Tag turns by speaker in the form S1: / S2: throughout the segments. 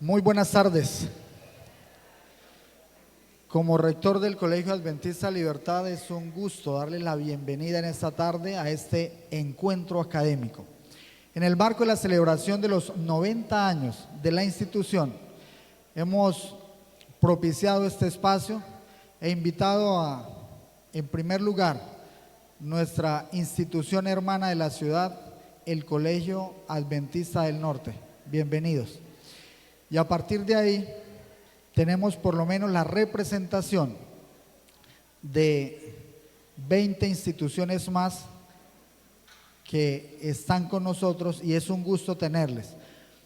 S1: Muy buenas tardes. Como rector del Colegio Adventista Libertad, es un gusto darle la bienvenida en esta tarde a este encuentro académico. En el marco de la celebración de los 90 años de la institución, hemos propiciado este espacio e invitado a, en primer lugar, nuestra institución hermana de la ciudad, el Colegio Adventista del Norte. Bienvenidos. Y a partir de ahí tenemos por lo menos la representación de 20 instituciones más que están con nosotros y es un gusto tenerles.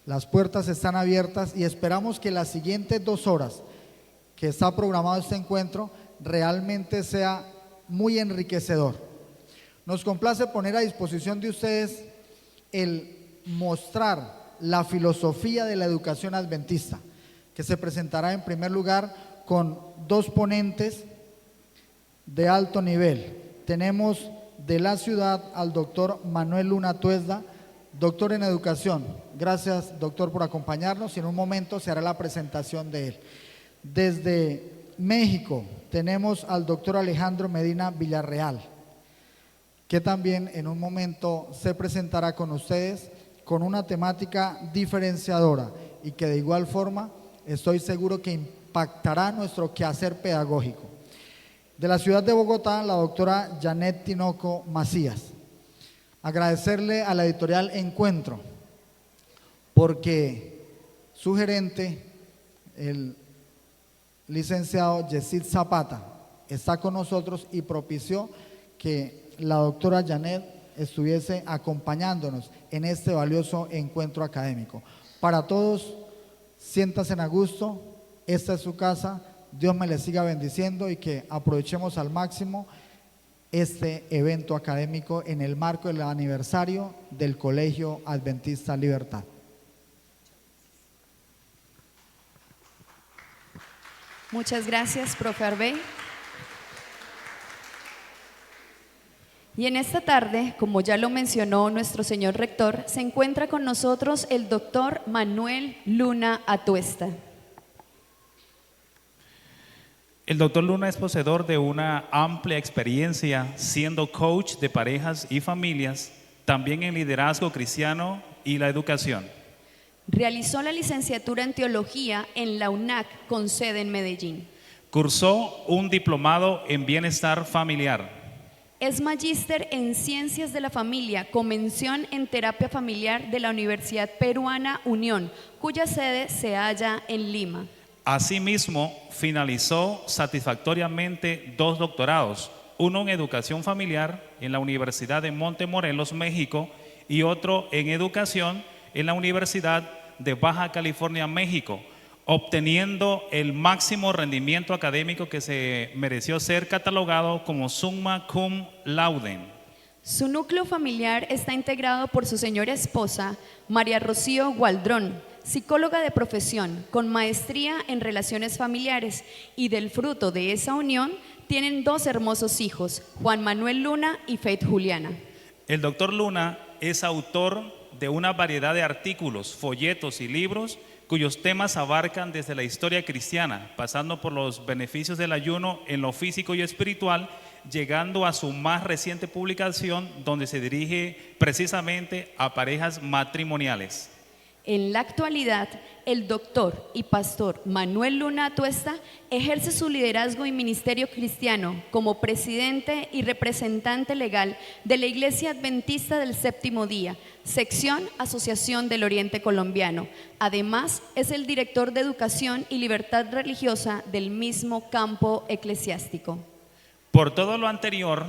S1: Las puertas están abiertas y esperamos que las siguientes 2 horas que está programado este encuentro realmente sea muy enriquecedor. Nos complace poner a disposición de ustedes el mostrar la filosofía de la educación adventista, que se presentará en primer lugar con 2 ponentes de alto nivel. Tenemos de la ciudad al doctor Manuel Luna Tuesta, doctor en educación. Gracias, doctor, por acompañarnos y en un momento se hará la presentación de él. Desde México tenemos al doctor Alejandro Medina Villarreal, que también en un momento se presentará con ustedes con una temática diferenciadora y que de igual forma estoy seguro que impactará nuestro quehacer pedagógico. De la ciudad de Bogotá, la doctora Janet Tinoco Macías. Agradecerle a la editorial Encuentro, porque su gerente, el licenciado Yesid Zapata, está con nosotros y propició que la doctora Janet estuviese acompañándonos en este valioso encuentro académico. Para todos, siéntanse a gusto, esta es su casa, Dios me les siga bendiciendo y que aprovechemos al máximo este evento académico en el marco del aniversario del Colegio Adventista Libertad.
S2: Muchas gracias, profe Arbey. Y en esta tarde, como ya lo mencionó nuestro señor rector, se encuentra con nosotros el doctor Manuel Luna Tuesta.
S3: El doctor Luna es poseedor de una amplia experiencia siendo coach de parejas y familias, también en liderazgo cristiano y la educación.
S2: Realizó la licenciatura en teología en la UNAC con sede en Medellín.
S3: Cursó un diplomado en bienestar familiar.
S2: Es magíster en Ciencias de la Familia, con mención en Terapia Familiar de la Universidad Peruana Unión, cuya sede se halla en Lima.
S3: Asimismo, finalizó satisfactoriamente 2 doctorados, uno en Educación Familiar en la Universidad de Montemorelos, México, y otro en Educación en la Universidad de Baja California, México, obteniendo el máximo rendimiento académico que se mereció ser catalogado como summa cum laude.
S2: Su núcleo familiar está integrado por su señora esposa, María Rocío Gualdrón, psicóloga de profesión, con maestría en relaciones familiares, y del fruto de esa unión tienen 2 hermosos hijos, Juan Manuel Luna y Faith Juliana.
S3: El doctor Luna es autor de una variedad de artículos, folletos y libros cuyos temas abarcan desde la historia cristiana, pasando por los beneficios del ayuno en lo físico y espiritual, llegando a su más reciente publicación, donde se dirige precisamente a parejas matrimoniales.
S2: En la actualidad, el doctor y pastor Manuel Luna Tuesta ejerce su liderazgo y ministerio cristiano como presidente y representante legal de la Iglesia Adventista del Séptimo Día, sección Asociación del Oriente Colombiano. Además, es el director de Educación y Libertad Religiosa del mismo campo eclesiástico.
S3: Por todo lo anterior,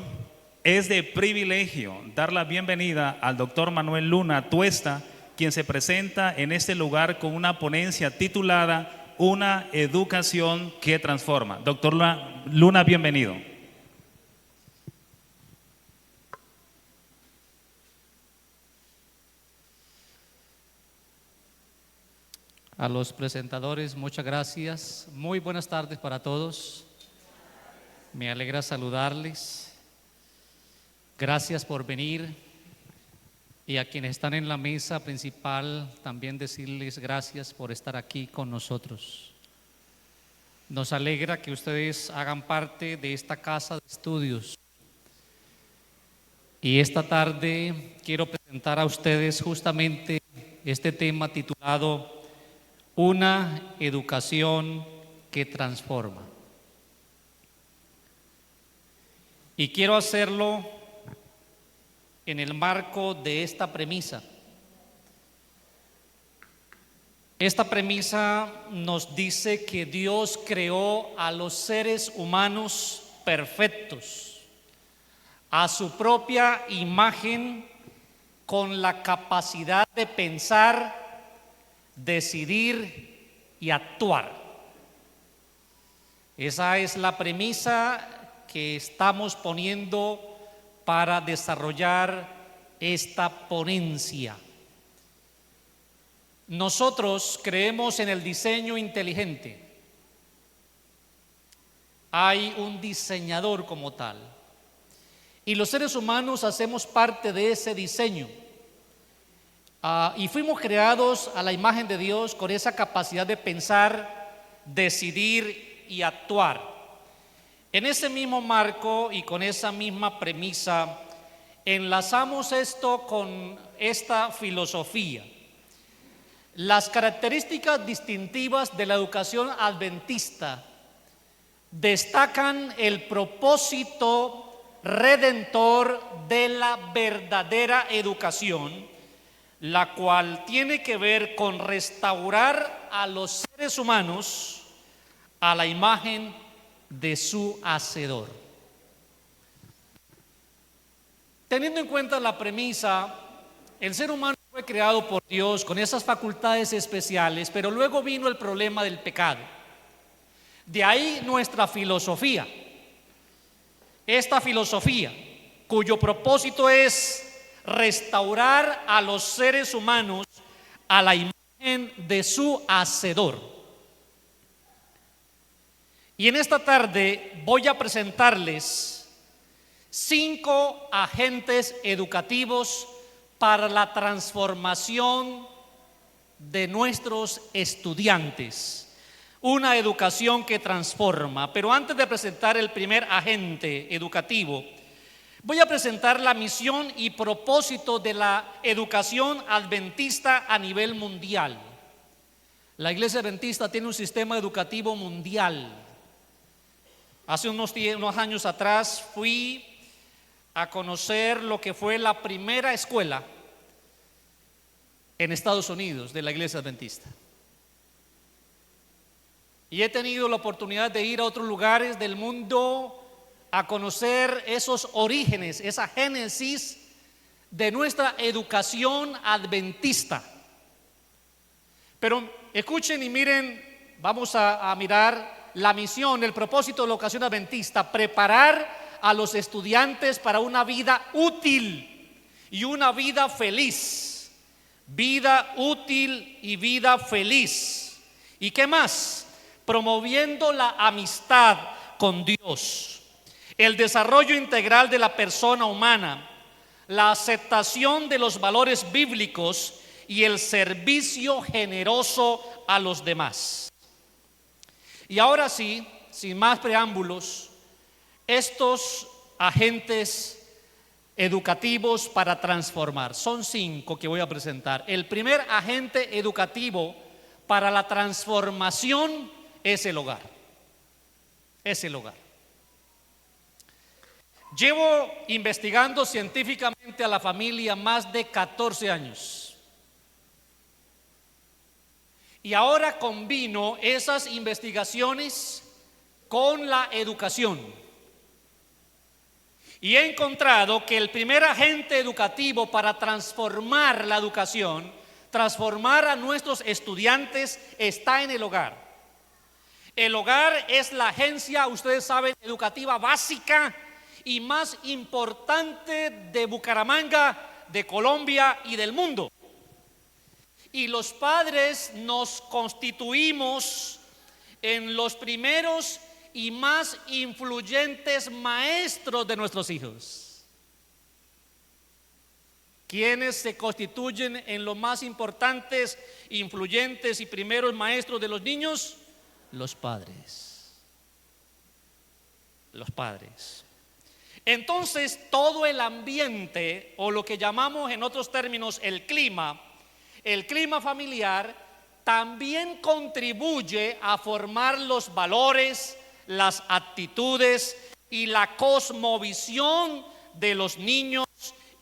S3: es de privilegio dar la bienvenida al doctor Manuel Luna Tuesta, quien se presenta en este lugar con una ponencia titulada Una educación que transforma. Doctor Luna, bienvenido.
S4: A los presentadores, muchas gracias. Muy buenas tardes para todos. Me alegra saludarles. Gracias por venir. y a quienes están en la mesa principal también decirles gracias por estar aquí con nosotros. Nos alegra que ustedes hagan parte de esta casa de estudios. Y esta tarde quiero presentar a ustedes justamente este tema titulado Una educación que transforma. Y quiero hacerlo en el marco de esta premisa. Esta premisa nos dice que Dios creó a los seres humanos perfectos, a su propia imagen, con la capacidad de pensar, decidir y actuar. Esa es la premisa que estamos poniendo para desarrollar esta ponencia. Nosotros creemos en el diseño inteligente. Hay un diseñador como tal. Y los seres humanos hacemos parte de ese diseño. Y fuimos creados a la imagen de Dios con esa capacidad de pensar, decidir y actuar. En ese mismo marco y con esa misma premisa, enlazamos esto con esta filosofía. Las características distintivas de la educación adventista destacan el propósito redentor de la verdadera educación, la cual tiene que ver con restaurar a los seres humanos a la imagen de su Hacedor. Teniendo en cuenta la premisa, el ser humano fue creado por Dios con esas facultades especiales, pero luego vino el problema del pecado. De ahí nuestra filosofía. Esta filosofía, cuyo propósito es restaurar a los seres humanos a la imagen de su Hacedor. Y en esta tarde voy a presentarles 5 agentes educativos para la transformación de nuestros estudiantes. Una educación que transforma. Pero antes de presentar el primer agente educativo, voy a presentar la misión y propósito de la educación adventista a nivel mundial. La Iglesia Adventista tiene un sistema educativo mundial. Hace unos años atrás fui a conocer lo que fue la primera escuela en Estados Unidos de la Iglesia Adventista. Y he tenido la oportunidad de ir a otros lugares del mundo a conocer esos orígenes, esa génesis de nuestra educación adventista. Pero escuchen y miren, vamos a mirar la misión, el propósito de la educación adventista: preparar a los estudiantes para una vida útil y una vida feliz. Vida útil y vida feliz. ¿Y qué más? Promoviendo la amistad con Dios, el desarrollo integral de la persona humana, la aceptación de los valores bíblicos y el servicio generoso a los demás. Y ahora sí, sin más preámbulos, estos agentes educativos para transformar, son 5 que voy a presentar. El primer agente educativo para la transformación es el hogar. Es el hogar. Llevo investigando científicamente a la familia más de 14 años. Y ahora combino esas investigaciones con la educación. Y he encontrado que el primer agente educativo para transformar la educación, transformar a nuestros estudiantes, está en el hogar. El hogar es la agencia, ustedes saben, educativa básica y más importante de Bucaramanga, de Colombia y del mundo. Y los padres nos constituimos en los primeros y más influyentes maestros de nuestros hijos. ¿Quiénes se constituyen en los más importantes, influyentes y primeros maestros de los niños? Los padres. Los padres. Entonces, todo el ambiente, o lo que llamamos en otros términos el clima familiar, también contribuye a formar los valores, las actitudes y la cosmovisión de los niños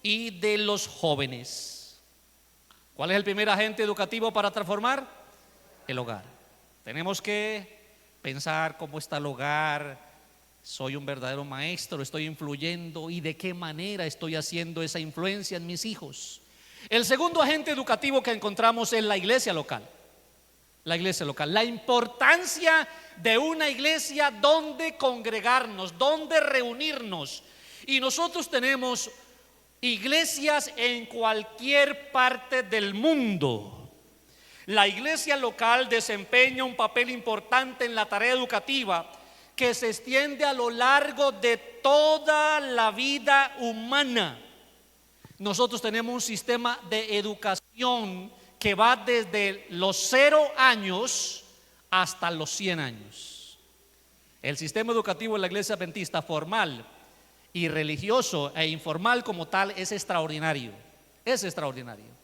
S4: y de los jóvenes. ¿Cuál es el primer agente educativo para transformar? El hogar. Tenemos que pensar cómo está el hogar. Soy un verdadero maestro, estoy influyendo, y de qué manera estoy haciendo esa influencia en mis hijos. El segundo agente educativo que encontramos es la iglesia local. La iglesia local, la importancia de una iglesia donde congregarnos, donde reunirnos. Y nosotros tenemos iglesias en cualquier parte del mundo. La iglesia local desempeña un papel importante en la tarea educativa que se extiende a lo largo de toda la vida humana. Nosotros tenemos un sistema de educación que va desde los 0 años hasta los 100 años. El sistema educativo de la iglesia adventista, formal y religioso e informal como tal, es extraordinario. Es extraordinario.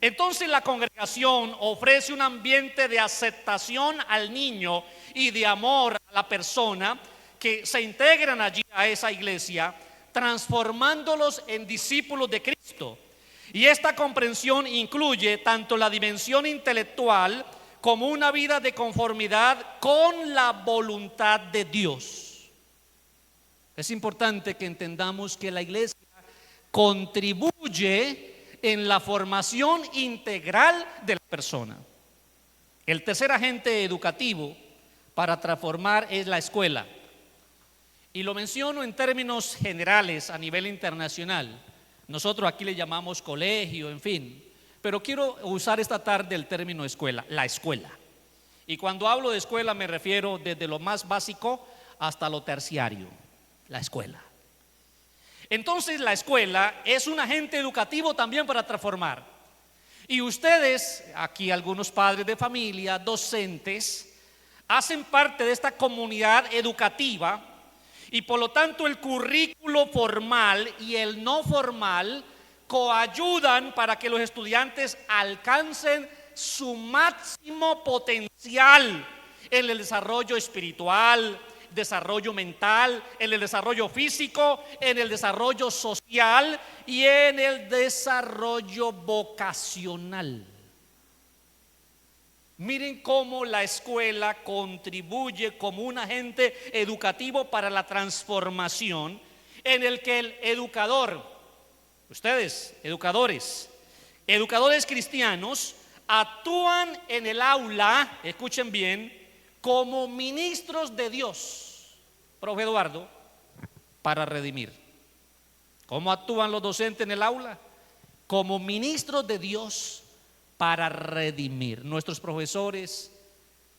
S4: Entonces la congregación ofrece un ambiente de aceptación al niño y de amor a la persona que se integran allí a esa iglesia, transformándolos en discípulos de Cristo. Y esta comprensión incluye tanto la dimensión intelectual como una vida de conformidad con la voluntad de Dios. Es importante que entendamos que la iglesia contribuye en la formación integral de la persona. El tercer agente educativo para transformar es la escuela. Y lo menciono en términos generales a nivel internacional. Nosotros aquí le llamamos colegio, en fin. Pero quiero usar esta tarde el término escuela, la escuela. Y cuando hablo de escuela me refiero desde lo más básico hasta lo terciario, la escuela. Entonces la escuela es un agente educativo también para transformar. Y ustedes, aquí algunos padres de familia, docentes, hacen parte de esta comunidad educativa, y por lo tanto el currículo formal y el no formal coayudan para que los estudiantes alcancen su máximo potencial en el desarrollo espiritual, desarrollo mental, en el desarrollo físico, en el desarrollo social y en el desarrollo vocacional. Miren cómo la escuela contribuye como un agente educativo para la transformación, en el que el educador, ustedes, educadores cristianos, actúan en el aula, escuchen bien, como ministros de Dios, profe Eduardo, para redimir. ¿Cómo actúan los docentes en el aula? Como ministros de Dios para redimir. Nuestros profesores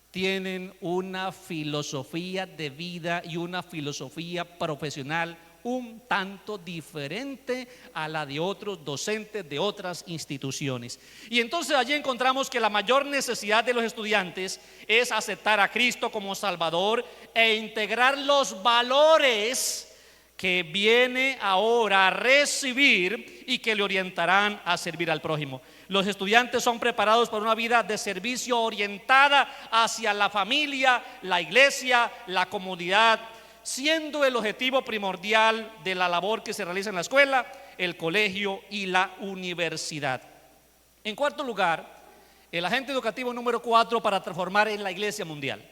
S4: tienen una filosofía de vida y una filosofía profesional un tanto diferente a la de otros docentes de otras instituciones. Y entonces allí encontramos que la mayor necesidad de los estudiantes es aceptar a Cristo como Salvador e integrar los valores que viene ahora a recibir y que le orientarán a servir al prójimo. Los estudiantes son preparados para una vida de servicio orientada hacia la familia, la iglesia, la comunidad, siendo el objetivo primordial de la labor que se realiza en la escuela, el colegio y la universidad. En cuarto lugar, el agente educativo número 4 para transformar es la iglesia mundial.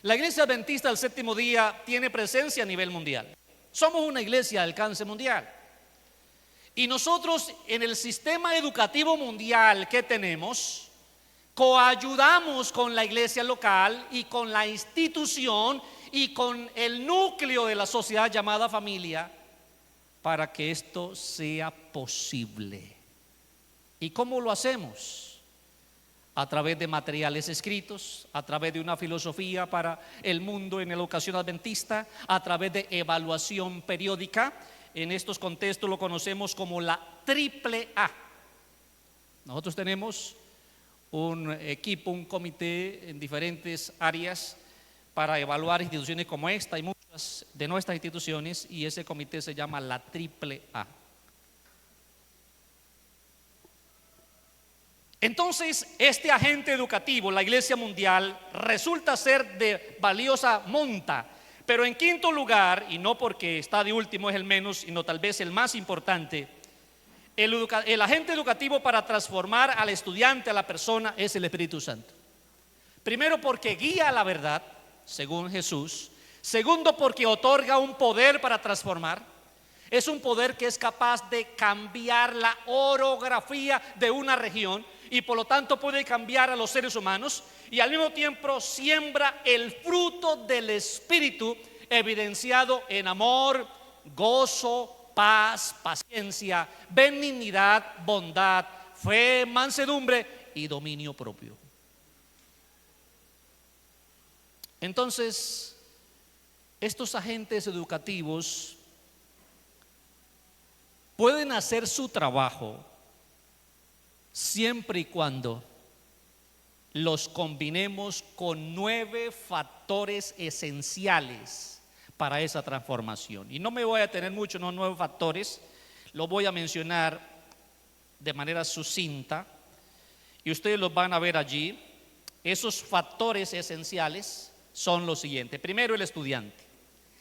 S4: La iglesia adventista del séptimo día tiene presencia a nivel mundial. Somos una iglesia de alcance mundial. Y nosotros en el sistema educativo mundial que tenemos, coayudamos con la iglesia local y con la institución y con el núcleo de la sociedad llamada familia para que esto sea posible. ¿Y cómo lo hacemos? A través de materiales escritos, a través de una filosofía para el mundo en la educación adventista, a través de evaluación periódica. En estos contextos lo conocemos como la triple A. Nosotros tenemos un equipo, un comité en diferentes áreas para evaluar instituciones como esta y muchas de nuestras instituciones, y ese comité se llama la triple A. Entonces, este agente educativo, la Iglesia Mundial, resulta ser de valiosa monta. Pero en quinto lugar, y no porque está de último es el menos, sino tal vez el más importante, el agente educativo para transformar al estudiante, a la persona, es el Espíritu Santo. Primero, porque guía a la verdad, según Jesús. Segundo, porque otorga un poder para transformar. Es un poder que es capaz de cambiar la orografía de una región y por lo tanto puede cambiar a los seres humanos, y al mismo tiempo siembra el fruto del Espíritu evidenciado en amor, gozo, paz, paciencia, benignidad, bondad, fe, mansedumbre y dominio propio. Entonces, estos agentes educativos pueden hacer su trabajo siempre y cuando los combinemos con 9 factores esenciales para esa transformación. Y no me voy a detener mucho en los 9 factores, lo voy a mencionar de manera sucinta y ustedes los van a ver allí. Esos factores esenciales son los siguientes. Primero, el estudiante.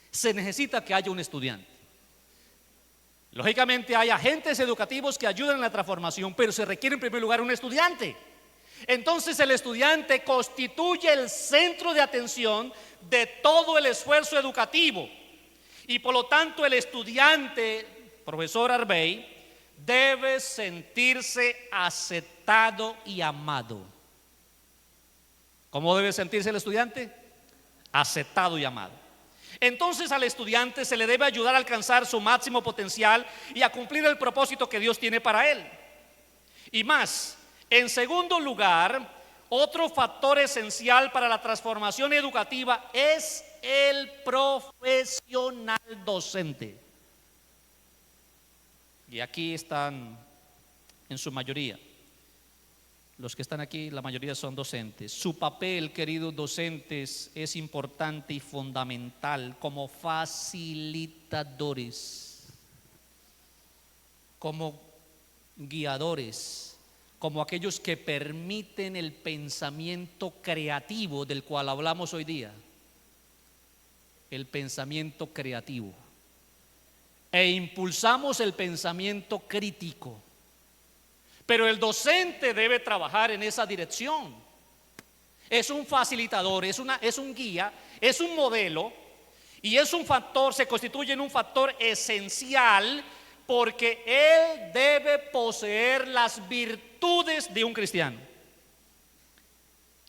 S4: Se necesita que haya un estudiante. Lógicamente hay agentes educativos que ayudan en la transformación, pero se requiere en primer lugar un estudiante. Entonces el estudiante constituye el centro de atención de todo el esfuerzo educativo, y por lo tanto el estudiante, profesor Arbey, debe sentirse aceptado y amado. ¿Cómo debe sentirse el estudiante? Aceptado y amado. Entonces al estudiante se le debe ayudar a alcanzar su máximo potencial y a cumplir el propósito que Dios tiene para él. Y más, en segundo lugar, otro factor esencial para la transformación educativa es el profesional docente. Y aquí están en su mayoría. Los que están aquí, la mayoría son docentes. Su papel, queridos docentes, es importante y fundamental como facilitadores, como guiadores, como aquellos que permiten el pensamiento creativo del cual hablamos hoy día. El pensamiento creativo. E impulsamos el pensamiento crítico. Pero el docente debe trabajar en esa dirección. Es un facilitador, es un guía, es un modelo, y es un factor, se constituye en un factor esencial, porque él debe poseer las virtudes de un cristiano.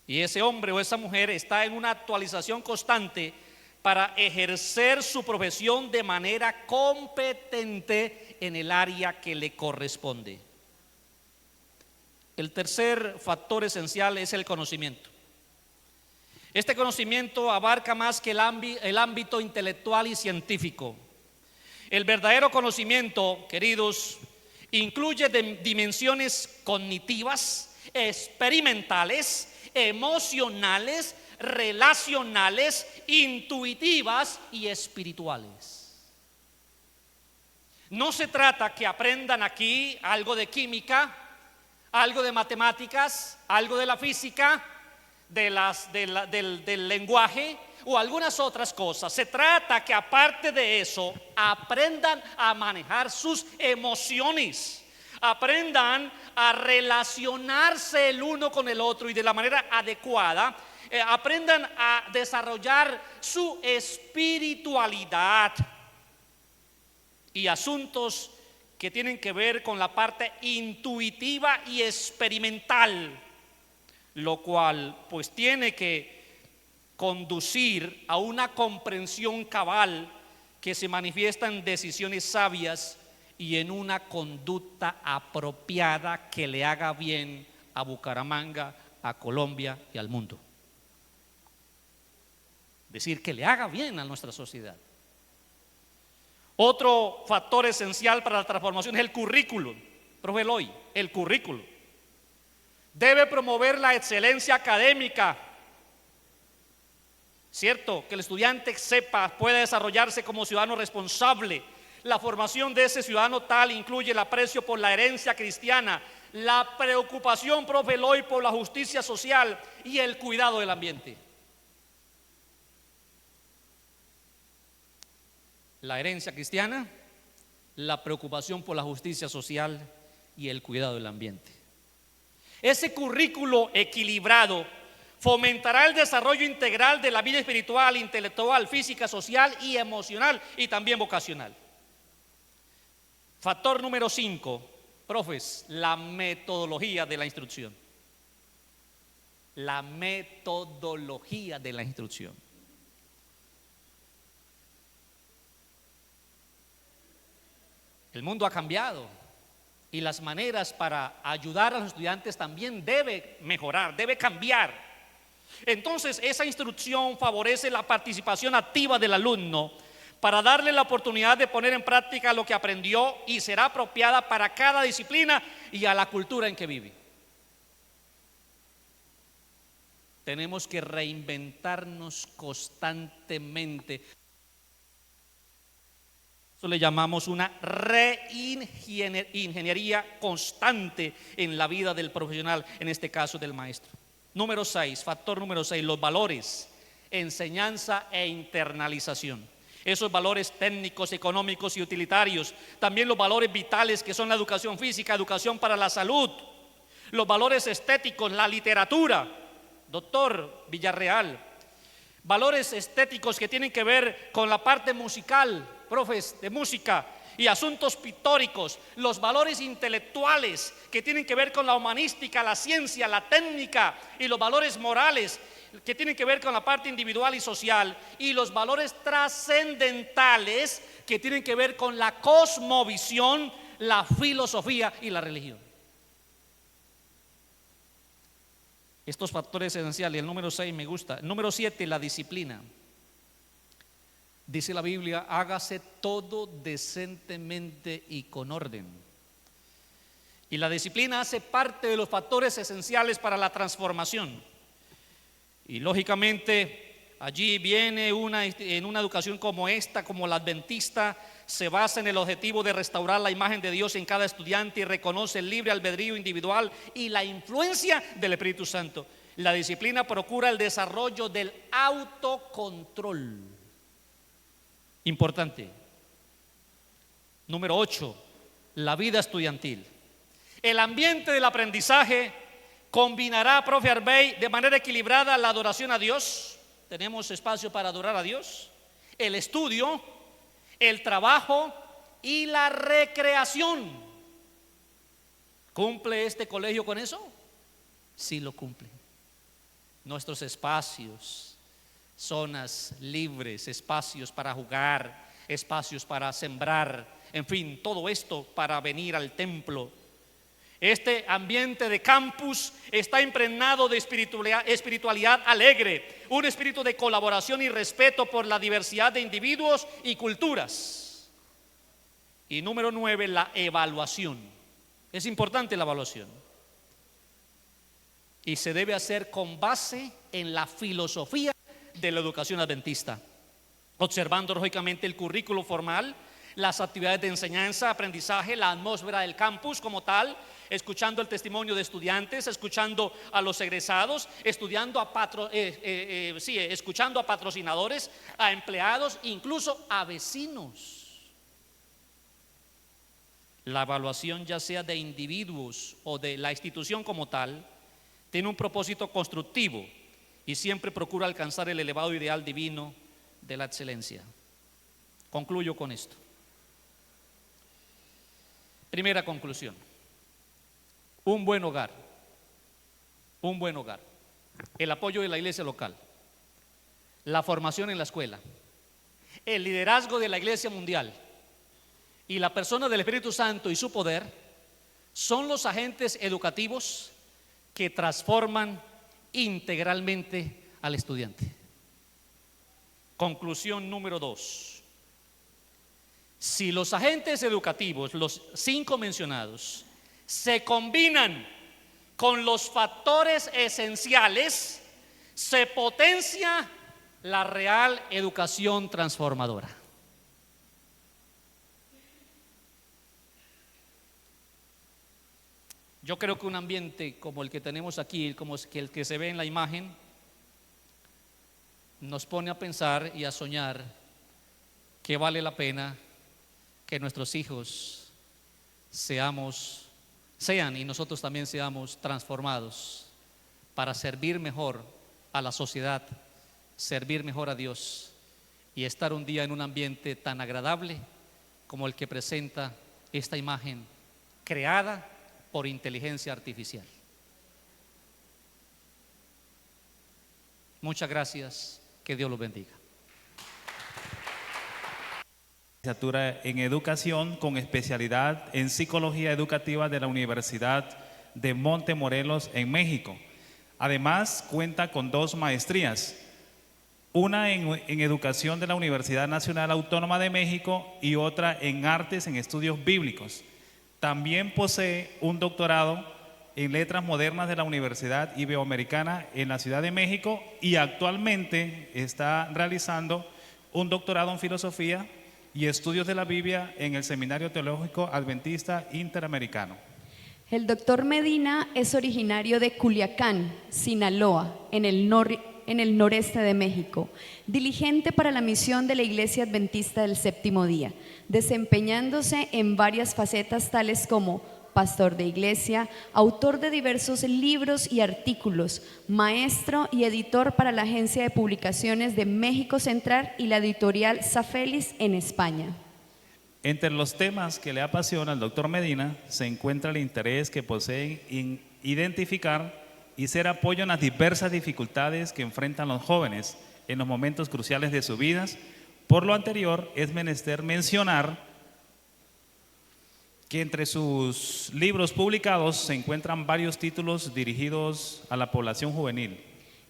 S4: Y ese hombre o esa mujer está en una actualización constante para ejercer su profesión de manera competente en el área que le corresponde. El tercer factor esencial es el conocimiento. Este conocimiento abarca más que el ámbito intelectual y científico. El verdadero conocimiento, queridos, incluye dimensiones cognitivas, experimentales, emocionales, relacionales, intuitivas y espirituales. No se trata que aprendan aquí algo de química, algo de matemáticas, algo de la física, del lenguaje o algunas otras cosas. Se trata que aparte de eso aprendan a manejar sus emociones, aprendan a relacionarse el uno con el otro y de la manera adecuada, aprendan a desarrollar su espiritualidad y asuntos que tienen que ver con la parte intuitiva y experimental, lo cual pues tiene que conducir a una comprensión cabal que se manifiesta en decisiones sabias y en una conducta apropiada que le haga bien a Bucaramanga, a Colombia y al mundo. Es decir, que le haga bien a nuestra sociedad. Otro factor esencial para la transformación es el currículo. Profe Eloy, el currículo debe promover la excelencia académica. Cierto, que el estudiante sepa, pueda desarrollarse como ciudadano responsable. La formación de ese ciudadano tal incluye el aprecio por la herencia cristiana, la preocupación, profe Eloy, por la justicia social y el cuidado del ambiente. La herencia cristiana, la preocupación por la justicia social y el cuidado del ambiente. Ese currículo equilibrado fomentará el desarrollo integral de la vida espiritual, intelectual, física, social y emocional, y también vocacional. Factor número 5, profes, la metodología de la instrucción. La metodología de la instrucción. El mundo ha cambiado y las maneras para ayudar a los estudiantes también debe mejorar, debe cambiar. Entonces, esa instrucción favorece la participación activa del alumno para darle la oportunidad de poner en práctica lo que aprendió y será apropiada para cada disciplina y a la cultura en que vive. Tenemos que reinventarnos constantemente. Eso le llamamos una reingeniería constante en la vida del profesional, en este caso del maestro. Número 6, factor número 6, los valores, enseñanza e internalización. Esos valores técnicos, económicos y utilitarios. También los valores vitales que son la educación física, educación para la salud. Los valores estéticos, la literatura. Doctor Villarreal. Valores estéticos que tienen que ver con la parte musical, profes de música y asuntos pictóricos. Los valores intelectuales que tienen que ver con la humanística, la ciencia, la técnica, y los valores morales que tienen que ver con la parte individual y social, y los valores trascendentales que tienen que ver con la cosmovisión, la filosofía y la religión. Estos factores esenciales. El número 6 me gusta. El número 7, la disciplina. Dice la Biblia: hágase todo decentemente y con orden. Y la disciplina hace parte de los factores esenciales para la transformación. Y lógicamente allí viene en una educación como esta, como la adventista, se basa en el objetivo de restaurar la imagen de Dios en cada estudiante y reconoce el libre albedrío individual y la influencia del Espíritu Santo. La disciplina procura el desarrollo del autocontrol. Importante. Número 8, la vida estudiantil. El ambiente del aprendizaje combinará, profe Arbey, de manera equilibrada la adoración a Dios. Tenemos espacio para adorar a Dios, el estudio, el trabajo y la recreación. ¿Cumple este colegio con eso? Sí lo cumple. Nuestros espacios, zonas libres, espacios para jugar, espacios para sembrar, en fin, todo esto para venir al templo. Este ambiente de campus está impregnado de espiritualidad alegre, un espíritu de colaboración y respeto por la diversidad de individuos y culturas. Y número 9, la evaluación. Es importante la evaluación. Y se debe hacer con base en la filosofía de la educación adventista, observando lógicamente el currículo formal, las actividades de enseñanza, aprendizaje, la atmósfera del campus como tal, escuchando el testimonio de estudiantes, escuchando a los egresados, escuchando a patrocinadores, a empleados, incluso a vecinos. La evaluación, ya sea de individuos o de la institución como tal, tiene un propósito constructivo y siempre procura alcanzar el elevado ideal divino de la excelencia. Concluyo con esto. Primera conclusión: un buen hogar, el apoyo de la iglesia local, la formación en la escuela, el liderazgo de la iglesia mundial y la persona del Espíritu Santo y su poder son los agentes educativos que transforman integralmente al estudiante. Conclusión número 2: Si los agentes educativos, los 5 mencionados, se combinan con los factores esenciales, se potencia la real educación transformadora. Yo creo que un ambiente como el que tenemos aquí, como el que se ve en la imagen, nos pone a pensar y a soñar que vale la pena que nuestros hijos sean y nosotros también seamos transformados para servir mejor a la sociedad, servir mejor a Dios y estar un día en un ambiente tan agradable como el que presenta esta imagen creada por inteligencia artificial. Muchas gracias, que Dios los bendiga.
S3: Licenciatura en Educación con especialidad en Psicología Educativa de la Universidad de Montemorelos en México. Además, cuenta con 2 maestrías, una en Educación de la Universidad Nacional Autónoma de México y otra en Artes en Estudios Bíblicos. También posee un doctorado en Letras Modernas de la Universidad Iberoamericana en la Ciudad de México y actualmente está realizando un doctorado en Filosofía y Estudios de la Biblia en el Seminario Teológico Adventista Interamericano.
S2: El doctor Medina es originario de Culiacán, Sinaloa, en el noreste de México, diligente para la misión de la Iglesia Adventista del Séptimo Día, desempeñándose en varias facetas tales como pastor de iglesia, autor de diversos libros y artículos, maestro y editor para la Agencia de Publicaciones de México Central y la editorial Safelis en España.
S3: Entre los temas que le apasiona al doctor Medina se encuentra el interés que posee en identificar y ser apoyo en las diversas dificultades que enfrentan los jóvenes en los momentos cruciales de sus vidas. Por lo anterior, es menester mencionar que entre sus libros publicados se encuentran varios títulos dirigidos a la población juvenil.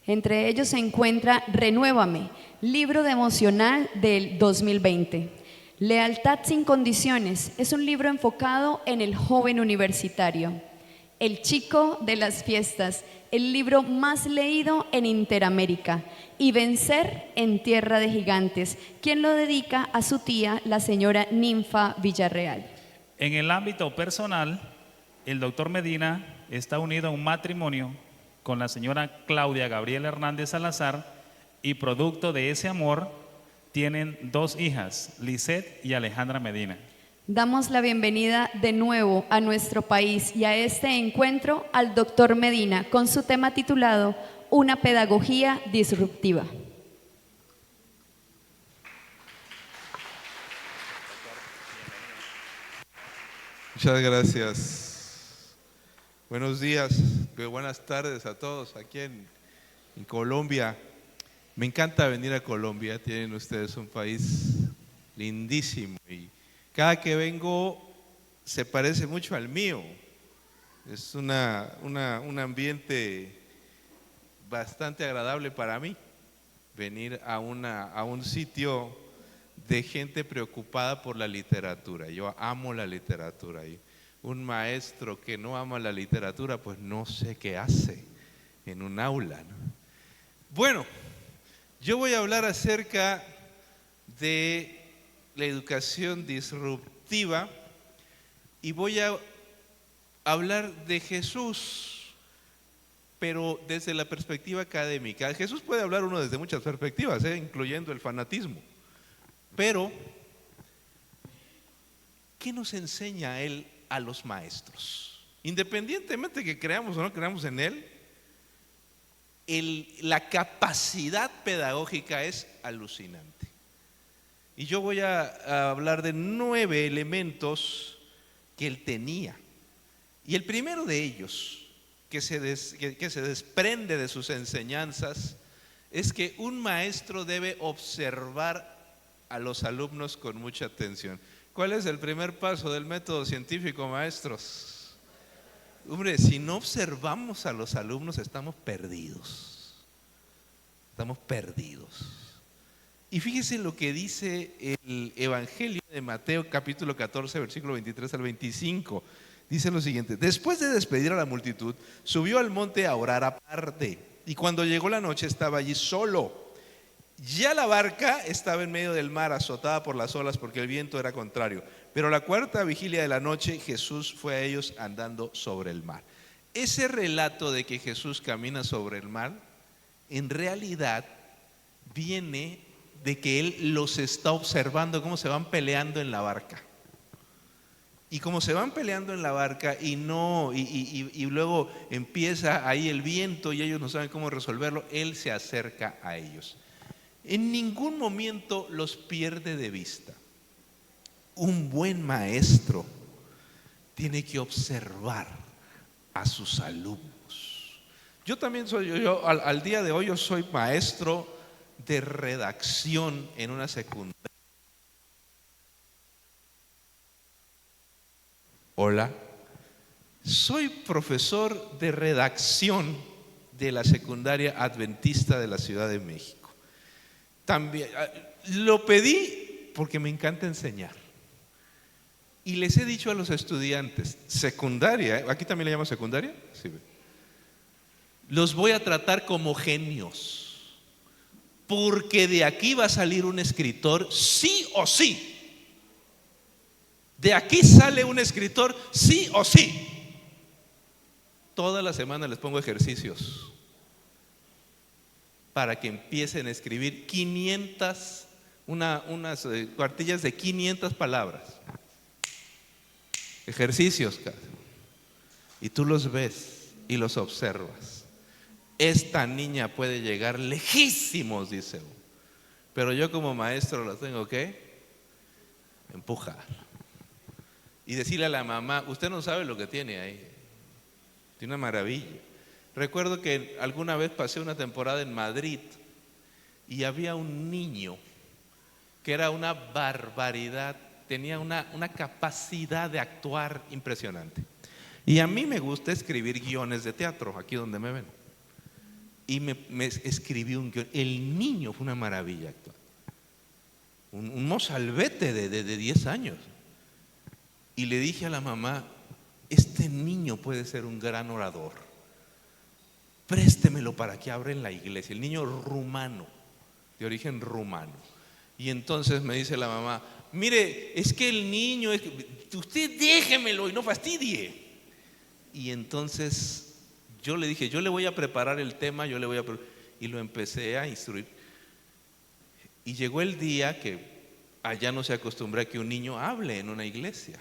S2: Entre ellos se encuentra Renuévame, libro devocional del 2020. Lealtad sin condiciones es un libro enfocado en el joven universitario. El chico de las fiestas, el libro más leído en Interamérica. Y Vencer en tierra de gigantes, quien lo dedica a su tía, la señora Ninfa Villarreal.
S3: En el ámbito personal, el doctor Medina está unido a un matrimonio con la señora Claudia Gabriela Hernández Salazar y producto de ese amor tienen 2 hijas, Lisette y Alejandra Medina.
S2: Damos la bienvenida de nuevo a nuestro país y a este encuentro al doctor Medina con su tema titulado Una pedagogía disruptiva.
S5: Muchas gracias. Buenos días, buenas tardes a todos aquí en Colombia. Me encanta venir a Colombia, tienen ustedes un país lindísimo y cada que vengo se parece mucho al mío. Es un ambiente bastante agradable para mí, venir a un sitio de gente preocupada por la literatura. Yo amo la literatura y un maestro que no ama la literatura, pues no sé qué hace en un aula, ¿no? Bueno, yo voy a hablar acerca de la educación disruptiva y voy a hablar de Jesús, pero desde la perspectiva académica. Jesús puede hablar uno desde muchas perspectivas, incluyendo el fanatismo. Pero, ¿qué nos enseña Él a los maestros? Independientemente de que creamos o no creamos en Él, la capacidad pedagógica es alucinante. Y yo voy a hablar de 9 elementos que Él tenía. Y el primero de ellos, que se desprende de sus enseñanzas, es que un maestro debe observar a los alumnos con mucha atención. ¿Cuál es el primer paso del método científico, maestros? Hombre, si no observamos a los alumnos estamos perdidos. Estamos perdidos. Y fíjese lo que dice el Evangelio de Mateo capítulo 14, versículo 23 al 25. Dice lo siguiente: después de despedir a la multitud, subió al monte a orar aparte. Y cuando llegó la noche estaba allí solo. Ya la barca estaba en medio del mar, azotada por las olas porque el viento era contrario. Pero a la cuarta vigilia de la noche Jesús fue a ellos andando sobre el mar. Ese relato de que Jesús camina sobre el mar, en realidad viene de que Él los está observando cómo se van peleando en la barca. Y como se van peleando en la barca y luego empieza ahí el viento y ellos no saben cómo resolverlo, Él se acerca a ellos. En ningún momento los pierde de vista. Un buen maestro tiene que observar a sus alumnos. Yo también soy, al día de hoy yo soy maestro de redacción en una secundaria. Hola, soy profesor de redacción de la secundaria adventista de la Ciudad de México. También lo pedí porque me encanta enseñar. Y les he dicho a los estudiantes, secundaria, ¿aquí también le llaman secundaria? Sí. Los voy a tratar como genios, porque de aquí va a salir un escritor sí o sí. De aquí sale un escritor sí o sí. Toda la semana les pongo ejercicios para que empiecen a escribir 500, unas cuartillas de 500 palabras. Ejercicios, y tú los ves y los observas. Esta niña puede llegar lejísimos, dice uno, pero yo como maestro la tengo que empujar y decirle a la mamá: usted no sabe lo que tiene ahí, tiene una maravilla. Recuerdo que alguna vez pasé una temporada en Madrid y había un niño que era una barbaridad. Tenía una capacidad de actuar impresionante. Y a mí me gusta escribir guiones de teatro, aquí donde me ven. Y me escribí un guión. El niño fue una maravilla actuar. Un mozalbete de 10 años. Y le dije a la mamá: este niño puede ser un gran orador. Préstemelo para que abra en la iglesia. El niño rumano, de origen rumano. Y entonces me dice la mamá: mire, es que el niño, usted déjemelo y no fastidie. Y entonces yo le dije: yo le voy a preparar el tema, y lo empecé a instruir. Y llegó el día que allá no se acostumbra a que un niño hable en una iglesia.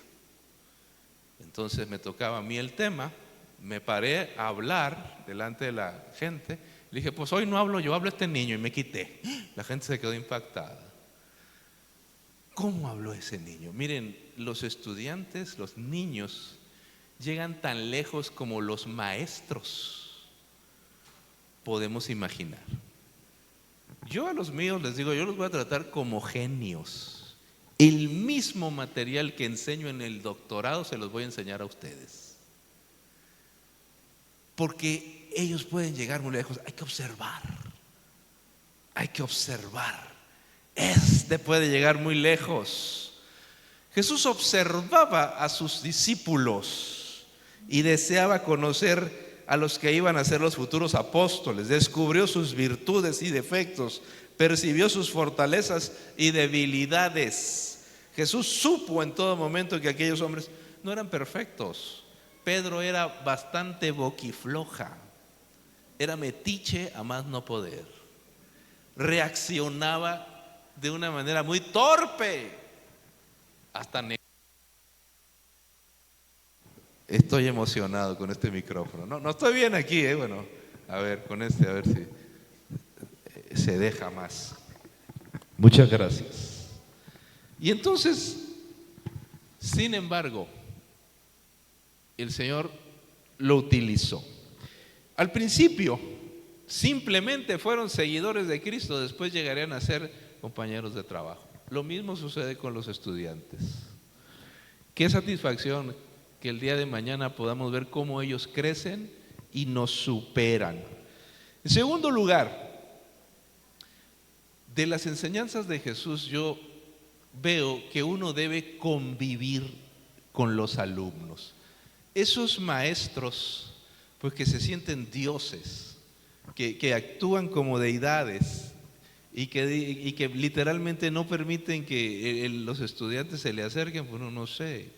S5: Entonces me tocaba a mí el tema, me paré a hablar delante de la gente. Le dije: pues hoy no hablo yo, hablo este niño, y me quité. La gente se quedó impactada. ¿Cómo habló ese niño? Miren, los estudiantes, los niños, llegan tan lejos como los maestros podemos imaginar. Yo a los míos les digo: yo los voy a tratar como genios. El mismo material que enseño en el doctorado se los voy a enseñar a ustedes, porque ellos pueden llegar muy lejos. Hay que observar. Hay que observar. Este puede llegar muy lejos. Jesús observaba a sus discípulos y deseaba conocer a los que iban a ser los futuros apóstoles. Descubrió sus virtudes y defectos, percibió sus fortalezas y debilidades. Jesús supo en todo momento que aquellos hombres no eran perfectos. Pedro era bastante boquifloja, era metiche a más no poder, reaccionaba de una manera muy torpe, hasta estoy emocionado con este micrófono. No estoy bien aquí, bueno, a ver, con este, a ver si se deja más. Muchas gracias. Y entonces, sin embargo, el Señor lo utilizó. Al principio, simplemente fueron seguidores de Cristo, después llegarían a ser compañeros de trabajo. Lo mismo sucede con los estudiantes. Qué satisfacción que el día de mañana podamos ver cómo ellos crecen y nos superan. En segundo lugar, De las enseñanzas de Jesús yo veo que uno debe convivir con los alumnos. Esos maestros, pues que se sienten dioses, que actúan como deidades y que literalmente no permiten que los estudiantes se le acerquen, pues uno no sé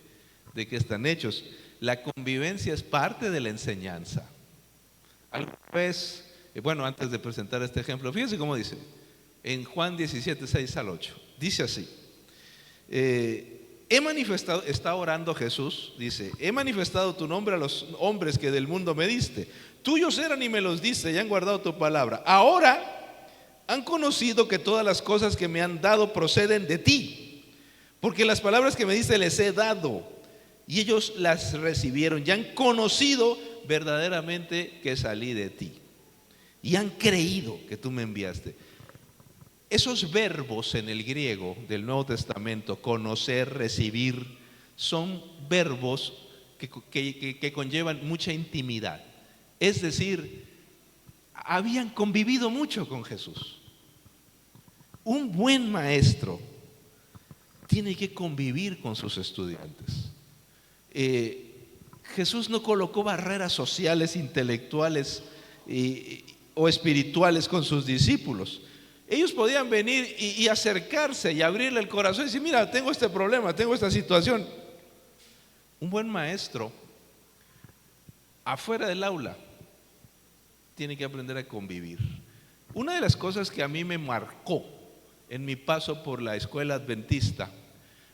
S5: de qué están hechos. La convivencia es parte de la enseñanza. Alguna vez, bueno, antes de presentar este ejemplo, fíjense cómo dice, en Juan 17, 6 al 8, dice así, he manifestado, está orando Jesús, dice, he manifestado tu nombre a los hombres que del mundo me diste, tuyos eran y me los diste y han guardado tu palabra, ahora han conocido que todas las cosas que me han dado proceden de ti, porque las palabras que me diste les he dado y ellos las recibieron y han conocido verdaderamente que salí de ti y han creído que tú me enviaste. Esos verbos en el griego del Nuevo Testamento, conocer, recibir, son verbos que conllevan mucha intimidad. Es decir, habían convivido mucho con Jesús. Un buen maestro tiene que convivir con sus estudiantes. Jesús no colocó barreras sociales, intelectuales o espirituales con sus discípulos. Ellos podían venir y acercarse y abrirle el corazón y decir, mira, tengo este problema, tengo esta situación. Un buen maestro, afuera del aula, tiene que aprender a convivir. Una de las cosas que a mí me marcó en mi paso por la escuela adventista,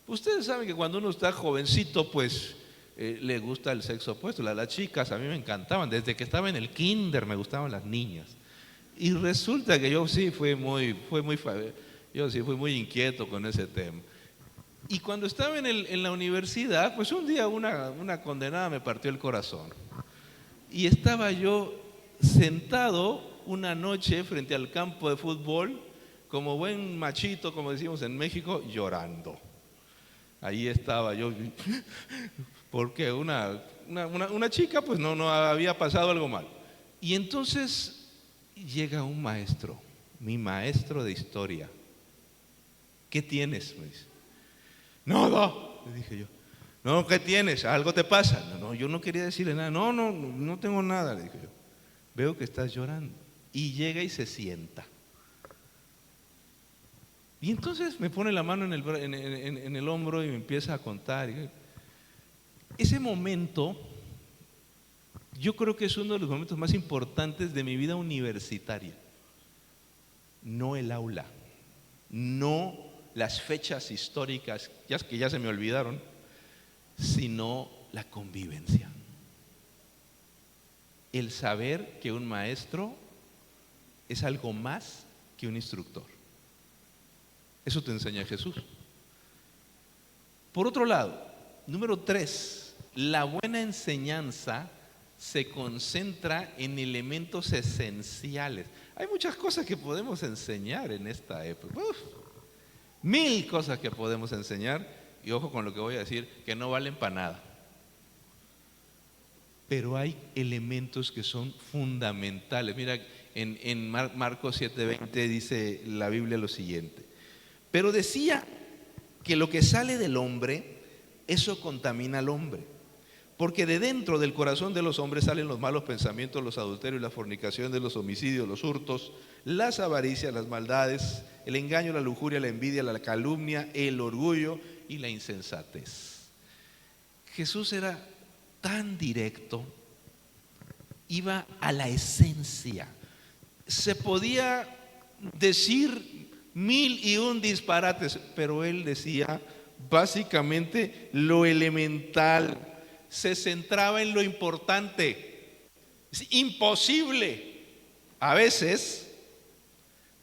S5: ustedes saben que cuando uno está jovencito, pues le gusta el sexo opuesto. Las chicas a mí me encantaban, desde que estaba en el kinder me gustaban las niñas. Y resulta que yo sí fui muy inquieto con ese tema. Y cuando estaba en la universidad, pues un día una condenada me partió el corazón. Y estaba yo sentado una noche frente al campo de fútbol, como buen machito, como decimos en México, llorando. Ahí estaba yo, porque una chica pues no había pasado algo mal. Y entonces llega un maestro, mi maestro de historia. ¿Qué tienes? Me dice. Nada, le dije yo. No, ¿qué tienes? ¿Algo te pasa? No, yo no quería decirle nada. No tengo nada, le dije yo. Veo que estás llorando. Y llega y se sienta. Y entonces me pone la mano en el hombro y me empieza a contar. Ese momento, yo creo que es uno de los momentos más importantes de mi vida universitaria. No el aula, no las fechas históricas, que ya se me olvidaron, sino la convivencia. El saber que un maestro es algo más que un instructor. Eso te enseña Jesús. Por otro lado, número 3, la buena enseñanza se concentra en elementos esenciales. Hay muchas cosas que podemos enseñar en esta época. 1000 cosas que podemos enseñar, y ojo con lo que voy a decir, que no valen para nada. Pero hay elementos que son fundamentales. Mira, en Marcos 7:20 dice la Biblia lo siguiente. Pero decía que lo que sale del hombre, eso contamina al hombre. Porque de dentro del corazón de los hombres salen los malos pensamientos, los adulterios, la fornicación, los homicidios, los hurtos, las avaricias, las maldades, el engaño, la lujuria, la envidia, la calumnia, el orgullo y la insensatez. Jesús era tan directo, iba a la esencia. Se podía decir 1001 disparates, pero él decía básicamente lo elemental. Se centraba en lo importante. Es imposible a veces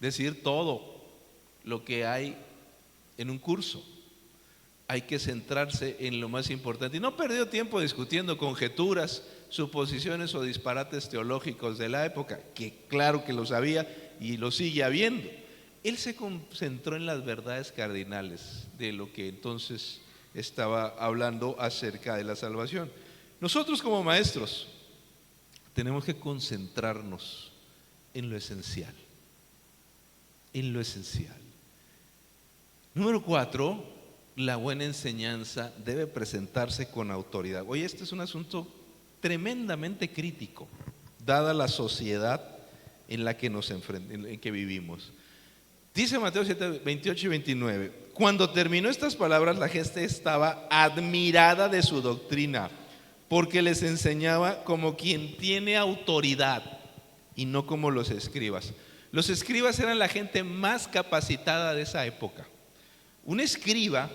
S5: decir todo lo que hay en un curso. Hay que centrarse en lo más importante. Y no perdió tiempo discutiendo conjeturas, suposiciones o disparates teológicos de la época, que claro que lo sabía y lo sigue habiendo. Él se concentró en las verdades cardinales de lo que entonces estaba hablando acerca de la salvación. Nosotros como maestros tenemos que concentrarnos en lo esencial. en lo esencial. Número 4, la buena enseñanza debe presentarse con autoridad. Oye, este es un asunto tremendamente crítico, dada la sociedad en la que en que vivimos. Dice Mateo 7, 28 y 29, cuando terminó estas palabras, la gente estaba admirada de su doctrina, porque les enseñaba como quien tiene autoridad y no como los escribas. Los escribas eran la gente más capacitada de esa época. Un escriba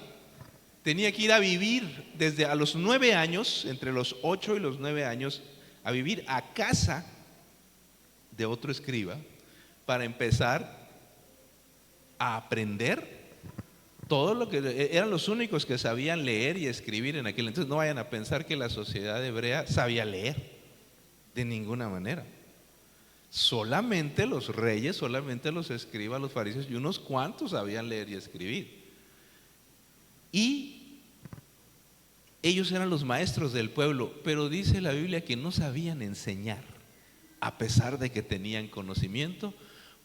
S5: tenía que ir a vivir desde a los 9 años, entre los 8 y los 9 años, a vivir a casa de otro escriba para empezar a aprender todo lo que eran los únicos que sabían leer y escribir en aquel entonces. No vayan a pensar que la sociedad hebrea sabía leer, de ninguna manera. Solamente los reyes, solamente los escribas, los fariseos y unos cuantos sabían leer y escribir. Y ellos eran los maestros del pueblo, pero dice la Biblia que no sabían enseñar, a pesar de que tenían conocimiento,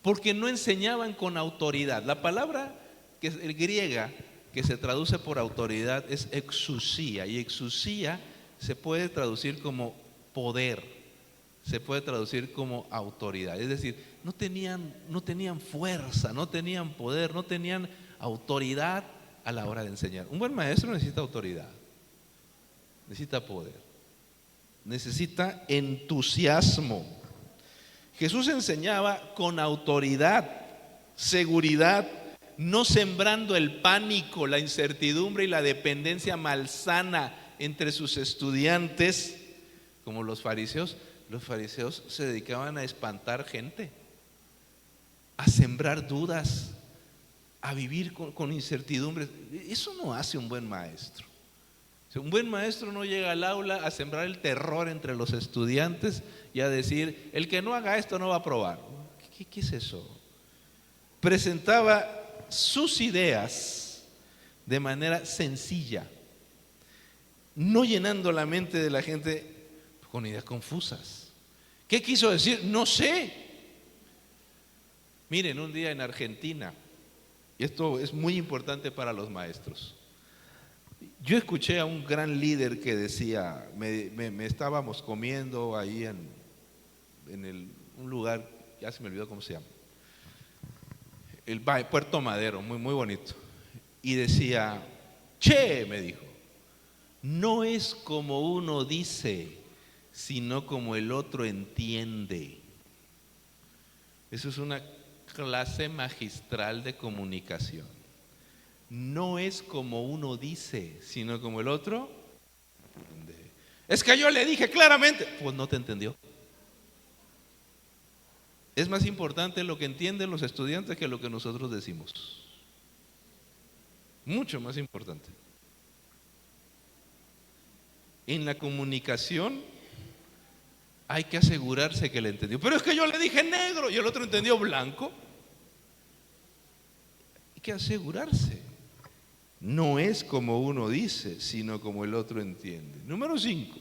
S5: porque no enseñaban con autoridad. La palabra que es griega que se traduce por autoridad es exusía, y exusía se puede traducir como poder, se puede traducir como autoridad. Es decir, no tenían fuerza, no tenían poder, no tenían autoridad a la hora de enseñar. Un buen maestro necesita autoridad, necesita poder, necesita entusiasmo. Jesús enseñaba con autoridad, seguridad, no sembrando el pánico, la incertidumbre y la dependencia malsana entre sus estudiantes, como los fariseos. Los fariseos se dedicaban a espantar gente, a sembrar dudas, a vivir con incertidumbre. Eso no hace un buen maestro. Un buen maestro no llega al aula a sembrar el terror entre los estudiantes y a decir, el que no haga esto no va a aprobar. ¿Qué es eso? Presentaba sus ideas de manera sencilla, no llenando la mente de la gente con ideas confusas. ¿Qué quiso decir? No sé. Miren, un día en Argentina, y esto es muy importante para los maestros, yo escuché a un gran líder que decía, me estábamos comiendo ahí en un lugar, ya se me olvidó cómo se llama, el Puerto Madero, muy, muy bonito, y decía, che, me dijo, no es como uno dice, sino como el otro entiende. Eso es una clase magistral de comunicación. No es como uno dice, sino como el otro entiende. Es que yo le dije claramente, pues no te entendió. Es más importante lo que entienden los estudiantes que lo que nosotros decimos. Mucho más importante. En la comunicación hay que asegurarse que le entendió. Pero es que yo le dije negro y el otro entendió blanco. Hay que asegurarse. No es como uno dice, sino como el otro entiende. Número 5.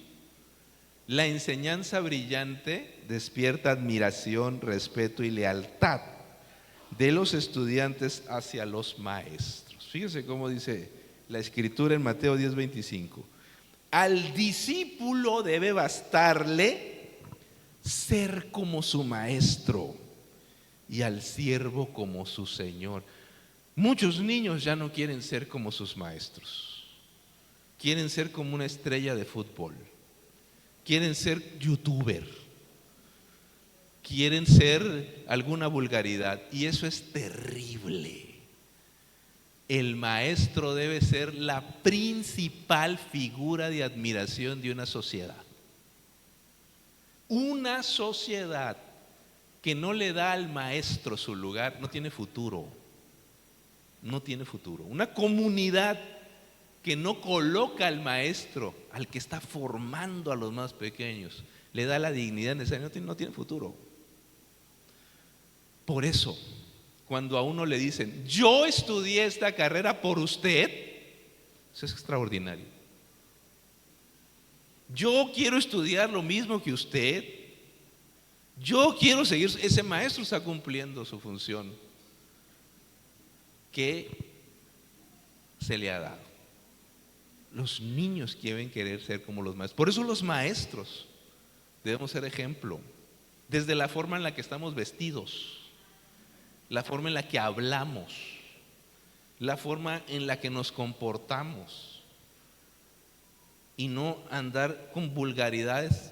S5: La enseñanza brillante despierta admiración, respeto y lealtad de los estudiantes hacia los maestros. Fíjese cómo dice la escritura en Mateo 10:25. Al discípulo debe bastarle ser como su maestro y al siervo como su señor. Muchos niños ya no quieren ser como sus maestros. Quieren ser como una estrella de fútbol. Quieren ser youtuber. Quieren ser alguna vulgaridad. Y eso es terrible. El maestro debe ser la principal figura de admiración de una sociedad. Una sociedad que no le da al maestro su lugar no tiene futuro. No tiene futuro. Una comunidad que no coloca al maestro, al que está formando a los más pequeños, le da la dignidad necesaria, no tiene futuro. Por eso, cuando a uno le dicen, yo estudié esta carrera por usted, eso es extraordinario. Yo quiero estudiar lo mismo que usted. Yo quiero seguir, ese maestro está cumpliendo su función. que se le ha dado. Los niños quieren querer ser como los maestros. Por eso los maestros debemos ser ejemplo, desde la forma en la que estamos vestidos, la forma en la que hablamos, la forma en la que nos comportamos, y no andar con vulgaridades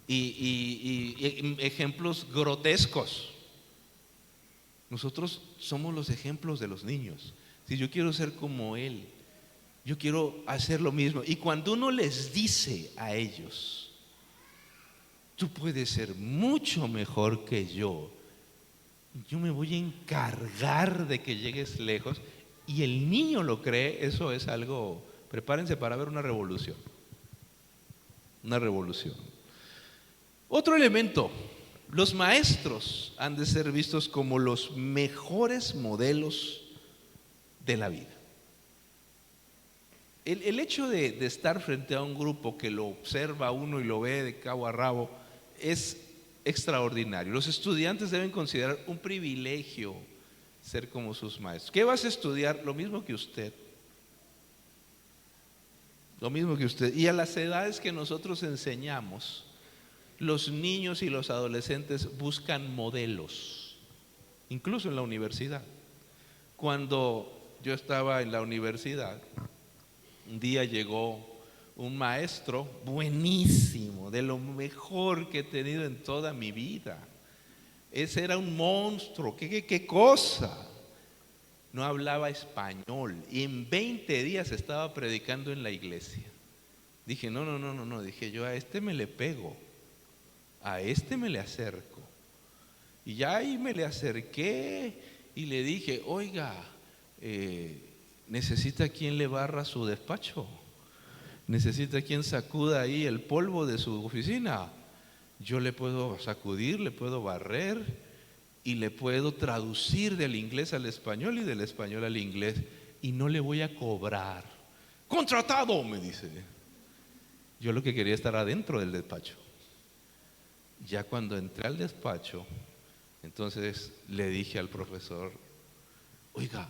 S5: y ejemplos grotescos. Nosotros somos los ejemplos de los niños. Si yo quiero ser como él, yo quiero hacer lo mismo. Y cuando uno les dice a ellos, tú puedes ser mucho mejor que yo me voy a encargar de que llegues lejos, y el niño lo cree, eso es algo, prepárense para ver una revolución. Una revolución. Otro elemento, los maestros han de ser vistos como los mejores modelos de la vida. El hecho de estar frente a un grupo que lo observa uno y lo ve de cabo a rabo es extraordinario. Los estudiantes deben considerar un privilegio ser como sus maestros. ¿Qué vas a estudiar? Lo mismo que usted. Lo mismo que usted. Y a las edades que nosotros enseñamos, los niños y los adolescentes buscan modelos, incluso en la universidad. Cuando yo estaba en la universidad, un día llegó un maestro buenísimo, de lo mejor que he tenido en toda mi vida. Ese era un monstruo, ¿qué cosa? No hablaba español y en 20 días estaba predicando en la iglesia. Dije, no, dije yo, a este me le pego, a este me le acerco. Y ya ahí me le acerqué y le dije, oiga, necesita quien le barra su despacho, necesita quien sacuda ahí el polvo de su oficina. Yo le puedo sacudir, le puedo barrer y le puedo traducir del inglés al español y del español al inglés, y no le voy a cobrar. Contratado, me dice. Yo lo que quería estar adentro del despacho. Ya cuando entré al despacho, entonces le dije al profesor, oiga,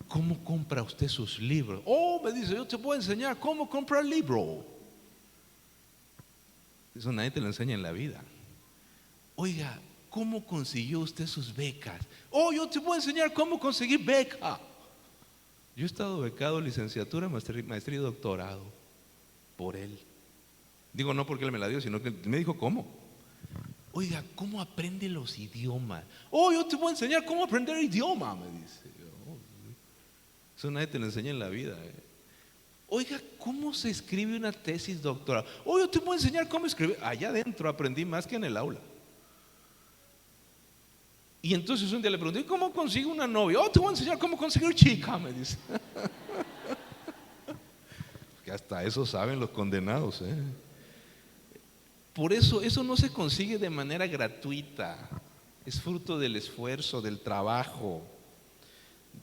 S5: ¿cómo compra usted sus libros? Oh, me dice, yo te puedo enseñar cómo comprar libro. Eso nadie te lo enseña en la vida. Oiga, ¿cómo consiguió usted sus becas? Oh, yo te puedo enseñar cómo conseguir beca. Yo he estado becado, licenciatura, maestría y doctorado por él. Digo, no porque él me la dio, sino que me dijo cómo. Oiga, ¿cómo aprende los idiomas? Oh, yo te voy a enseñar cómo aprender el idioma, me dice. Eso nadie te lo enseña en la vida. Oiga, ¿cómo se escribe una tesis doctoral? Oh, yo te voy a enseñar cómo escribir. Allá adentro aprendí más que en el aula. Y entonces un día le pregunté, ¿cómo consigo una novia? Oh, te voy a enseñar cómo conseguir chica, me dice. Que hasta eso saben los condenados, ¿eh? Por eso no se consigue de manera gratuita. Es fruto del esfuerzo, del trabajo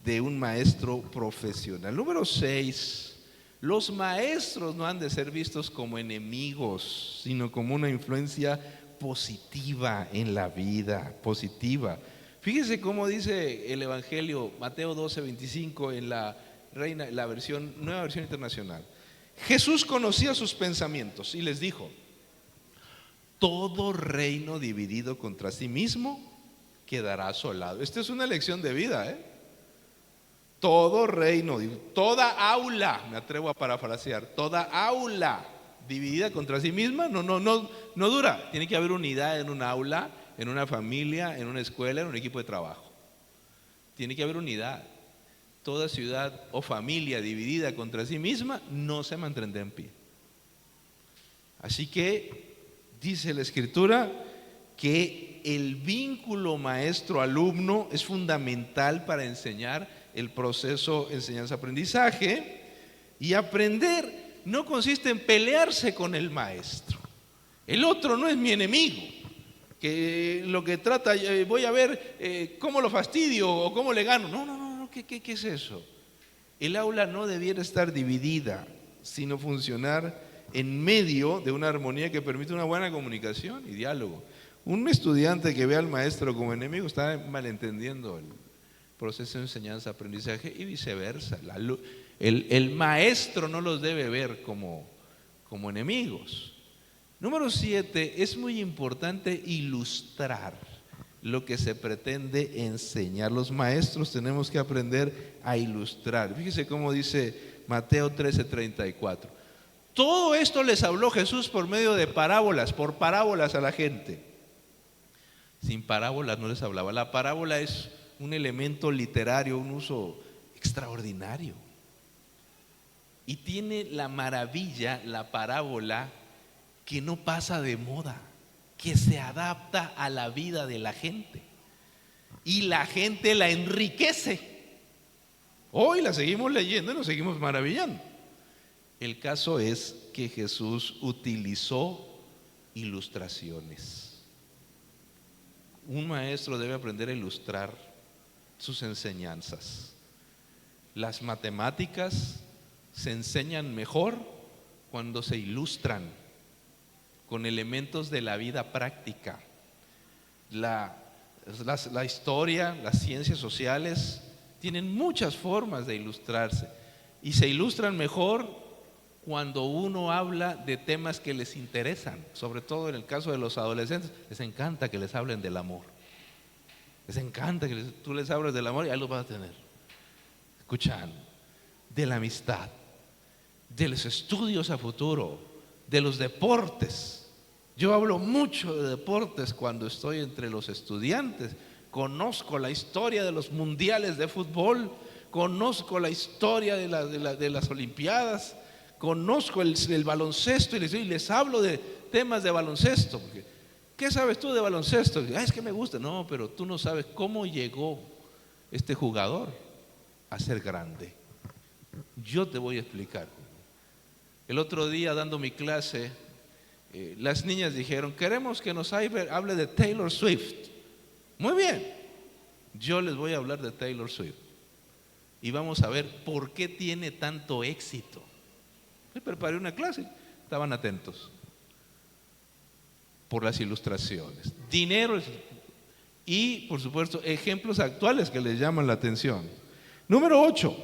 S5: de un maestro profesional. Número 6, los maestros no han de ser vistos como enemigos, sino como una influencia positiva en la vida, positiva. Fíjese cómo dice el Evangelio, Mateo 12:25, en la nueva versión internacional. Jesús conocía sus pensamientos y les dijo: todo reino dividido contra sí mismo quedará asolado. Esta es una lección de vida, ¿eh? Todo reino, toda aula, me atrevo a parafrasear, toda aula dividida contra sí misma no dura. Tiene que haber unidad en un aula, en una familia, en una escuela, en un equipo de trabajo. Tiene que haber unidad. Toda ciudad o familia dividida contra sí misma no se mantendrá en pie. Así que dice la Escritura que el vínculo maestro-alumno es fundamental para enseñar el proceso enseñanza-aprendizaje. Y aprender no consiste en pelearse con el maestro. El otro no es mi enemigo, que lo que trata, voy a ver cómo lo fastidio o cómo le gano. No, ¿qué es eso? El aula no debiera estar dividida, sino funcionar en medio de una armonía que permite una buena comunicación y diálogo. Un estudiante que ve al maestro como enemigo está malentendiendo proceso de enseñanza-aprendizaje y viceversa. El maestro no los debe ver como enemigos. Número 7, es muy importante ilustrar lo que se pretende enseñar. Los maestros tenemos que aprender a ilustrar. Fíjese cómo dice Mateo 13:34. Todo esto les habló Jesús por medio de parábolas, por parábolas a la gente. Sin parábolas no les hablaba. La parábola es un elemento literario, un uso extraordinario. Y tiene la maravilla, la parábola, que no pasa de moda, que se adapta a la vida de la gente. Y la gente la enriquece. Hoy la seguimos leyendo y nos seguimos maravillando. El caso es que Jesús utilizó ilustraciones. Un maestro debe aprender a ilustrar sus enseñanzas. Las matemáticas se enseñan mejor cuando se ilustran con elementos de la vida práctica. La historia, las ciencias sociales tienen muchas formas de ilustrarse y se ilustran mejor cuando uno habla de temas que les interesan, sobre todo en el caso de los adolescentes. Les encanta que les hablen del amor, les encanta que tú les hables del amor y ahí lo vas a tener escuchando, de la amistad, de los estudios a futuro, de los deportes. Yo hablo mucho de deportes cuando estoy entre los estudiantes. Conozco la historia de los mundiales de fútbol, conozco la historia de las olimpiadas, conozco el baloncesto y les hablo de temas de baloncesto. Porque, ¿qué sabes tú de baloncesto? Es que me gusta. No, pero tú no sabes cómo llegó este jugador a ser grande. Yo te voy a explicar. El otro día dando mi clase, las niñas dijeron: queremos que nos hable de Taylor Swift. Muy bien, yo les voy a hablar de Taylor Swift y vamos a ver por qué tiene tanto éxito. Me preparé una clase, estaban atentos por las ilustraciones, dinero y por supuesto ejemplos actuales que les llaman la atención. Número 8,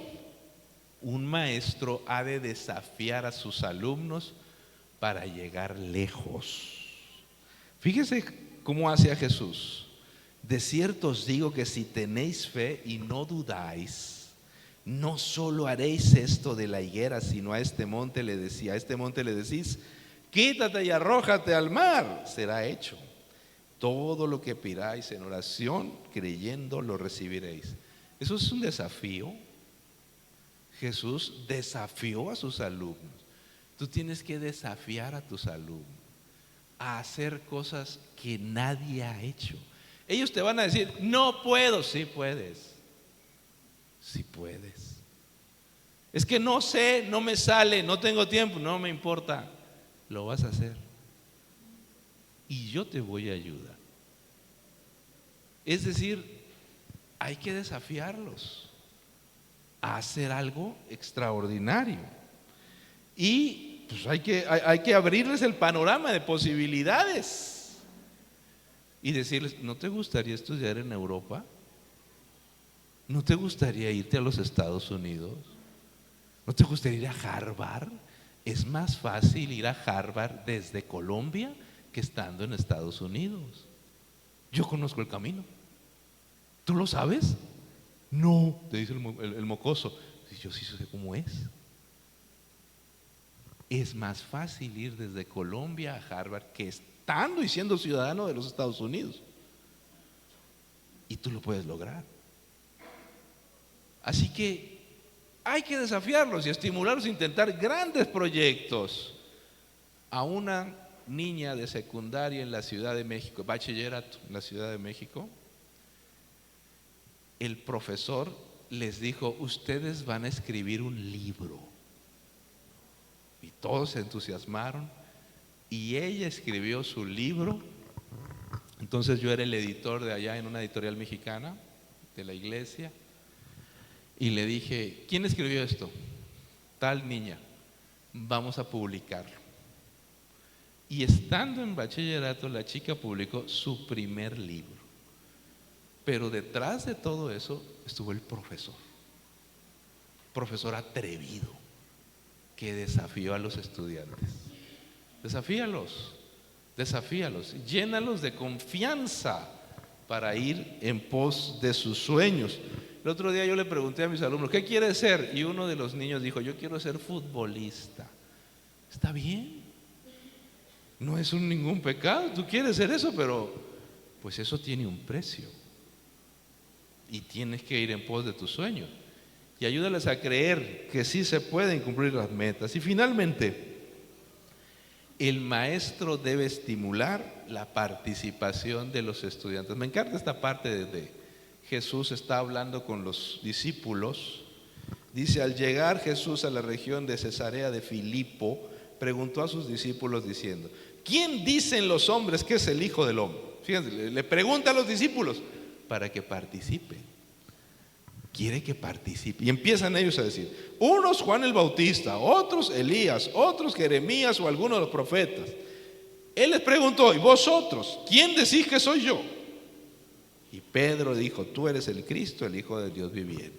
S5: un maestro ha de desafiar a sus alumnos para llegar lejos. Fíjese cómo hace a Jesús. De cierto os digo que si tenéis fe y no dudáis, no solo haréis esto de la higuera, sino a este monte le decís: quítate y arrójate al mar, será hecho. Todo lo que pidáis en oración, creyendo, lo recibiréis. Eso es un desafío. Jesús desafió a sus alumnos. Tú tienes que desafiar a tus alumnos a hacer cosas que nadie ha hecho. Ellos te van a decir: no puedo. Sí puedes, sí puedes. Es que no sé, no me sale, no tengo tiempo. No me importa, lo vas a hacer y yo te voy a ayudar. Es decir, hay que desafiarlos a hacer algo extraordinario y pues hay que abrirles el panorama de posibilidades y decirles: ¿no te gustaría estudiar en Europa? ¿No te gustaría irte a los Estados Unidos? ¿No te gustaría ir a Harvard? Es más fácil ir a Harvard desde Colombia que estando en Estados Unidos. Yo conozco el camino. ¿Tú lo sabes? No, te dice el mocoso. Yo sí sé cómo es. Es más fácil ir desde Colombia a Harvard que estando y siendo ciudadano de los Estados Unidos. Y tú lo puedes lograr. Así que hay que desafiarlos y estimularlos a intentar grandes proyectos. A una niña de secundaria en la Ciudad de México, bachillerato en la Ciudad de México, el profesor les dijo: ustedes van a escribir un libro. Y todos se entusiasmaron y ella escribió su libro. Entonces yo era el editor de allá en una editorial mexicana de la iglesia y le dije: ¿quién escribió esto? Tal niña, vamos a publicarlo. Y estando en bachillerato, la chica publicó su primer libro. Pero detrás de todo eso estuvo el profesor atrevido, que desafió a los estudiantes. Desafíalos, llénalos de confianza para ir en pos de sus sueños. El otro día yo le pregunté a mis alumnos, ¿qué quieres ser? Y uno de los niños dijo, yo quiero ser futbolista. Está bien, no es ningún pecado, tú quieres ser eso, pero pues eso tiene un precio y tienes que ir en pos de tus sueños. Y ayúdales a creer que sí se pueden cumplir las metas. Y finalmente, el maestro debe estimular la participación de los estudiantes. Me encanta esta parte de Jesús está hablando con los discípulos. Dice, al llegar Jesús a la región de Cesarea de Filipo, preguntó a sus discípulos diciendo, ¿quién dicen los hombres que es el Hijo del Hombre? Fíjense, le pregunta a los discípulos para que participen. Quiere que participe. Y empiezan ellos a decir, unos Juan el Bautista, otros Elías, otros Jeremías o alguno de los profetas. Él les preguntó, ¿y vosotros? ¿Quién decís que soy yo? Y Pedro dijo, tú eres el Cristo, el Hijo de Dios viviente.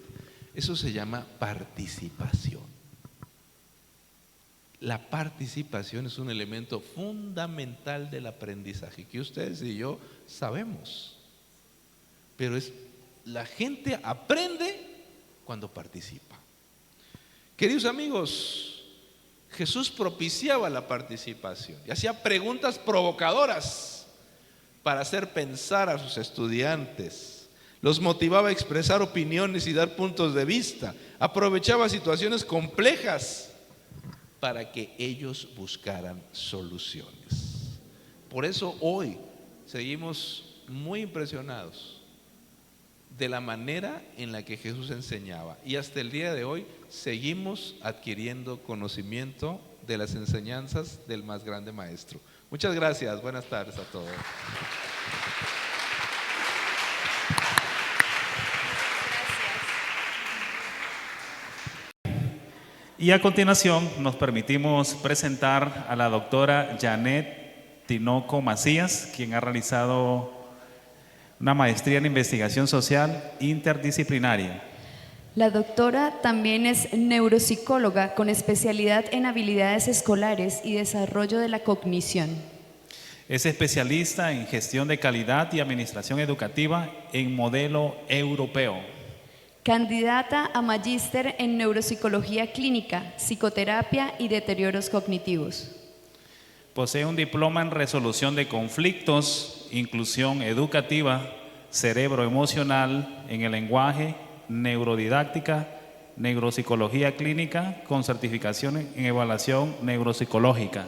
S5: Eso se llama participación. La participación es un elemento fundamental del aprendizaje que ustedes y yo sabemos. Pero la gente aprende cuando participa. Queridos amigos, Jesús propiciaba la participación y hacía preguntas provocadoras para hacer pensar a sus estudiantes. Los motivaba a expresar opiniones y dar puntos de vista. Aprovechaba situaciones complejas para que ellos buscaran soluciones. Por eso hoy seguimos muy impresionados de la manera en la que Jesús enseñaba, y hasta el día de hoy seguimos adquiriendo conocimiento de las enseñanzas del más grande maestro. Muchas gracias, buenas tardes a todos.
S3: Y a continuación nos permitimos presentar a la doctora Janet Tinoco Macías, quien ha realizado una maestría en investigación social interdisciplinaria.
S2: La doctora también es neuropsicóloga con especialidad en habilidades escolares y desarrollo de la cognición.
S3: Es especialista en gestión de calidad y administración educativa en modelo europeo.
S2: Candidata a magíster en neuropsicología clínica, psicoterapia y deterioros cognitivos.
S3: Posee un diploma en resolución de conflictos, inclusión educativa, cerebro emocional en el lenguaje, neurodidáctica, neuropsicología clínica con certificación en evaluación neuropsicológica.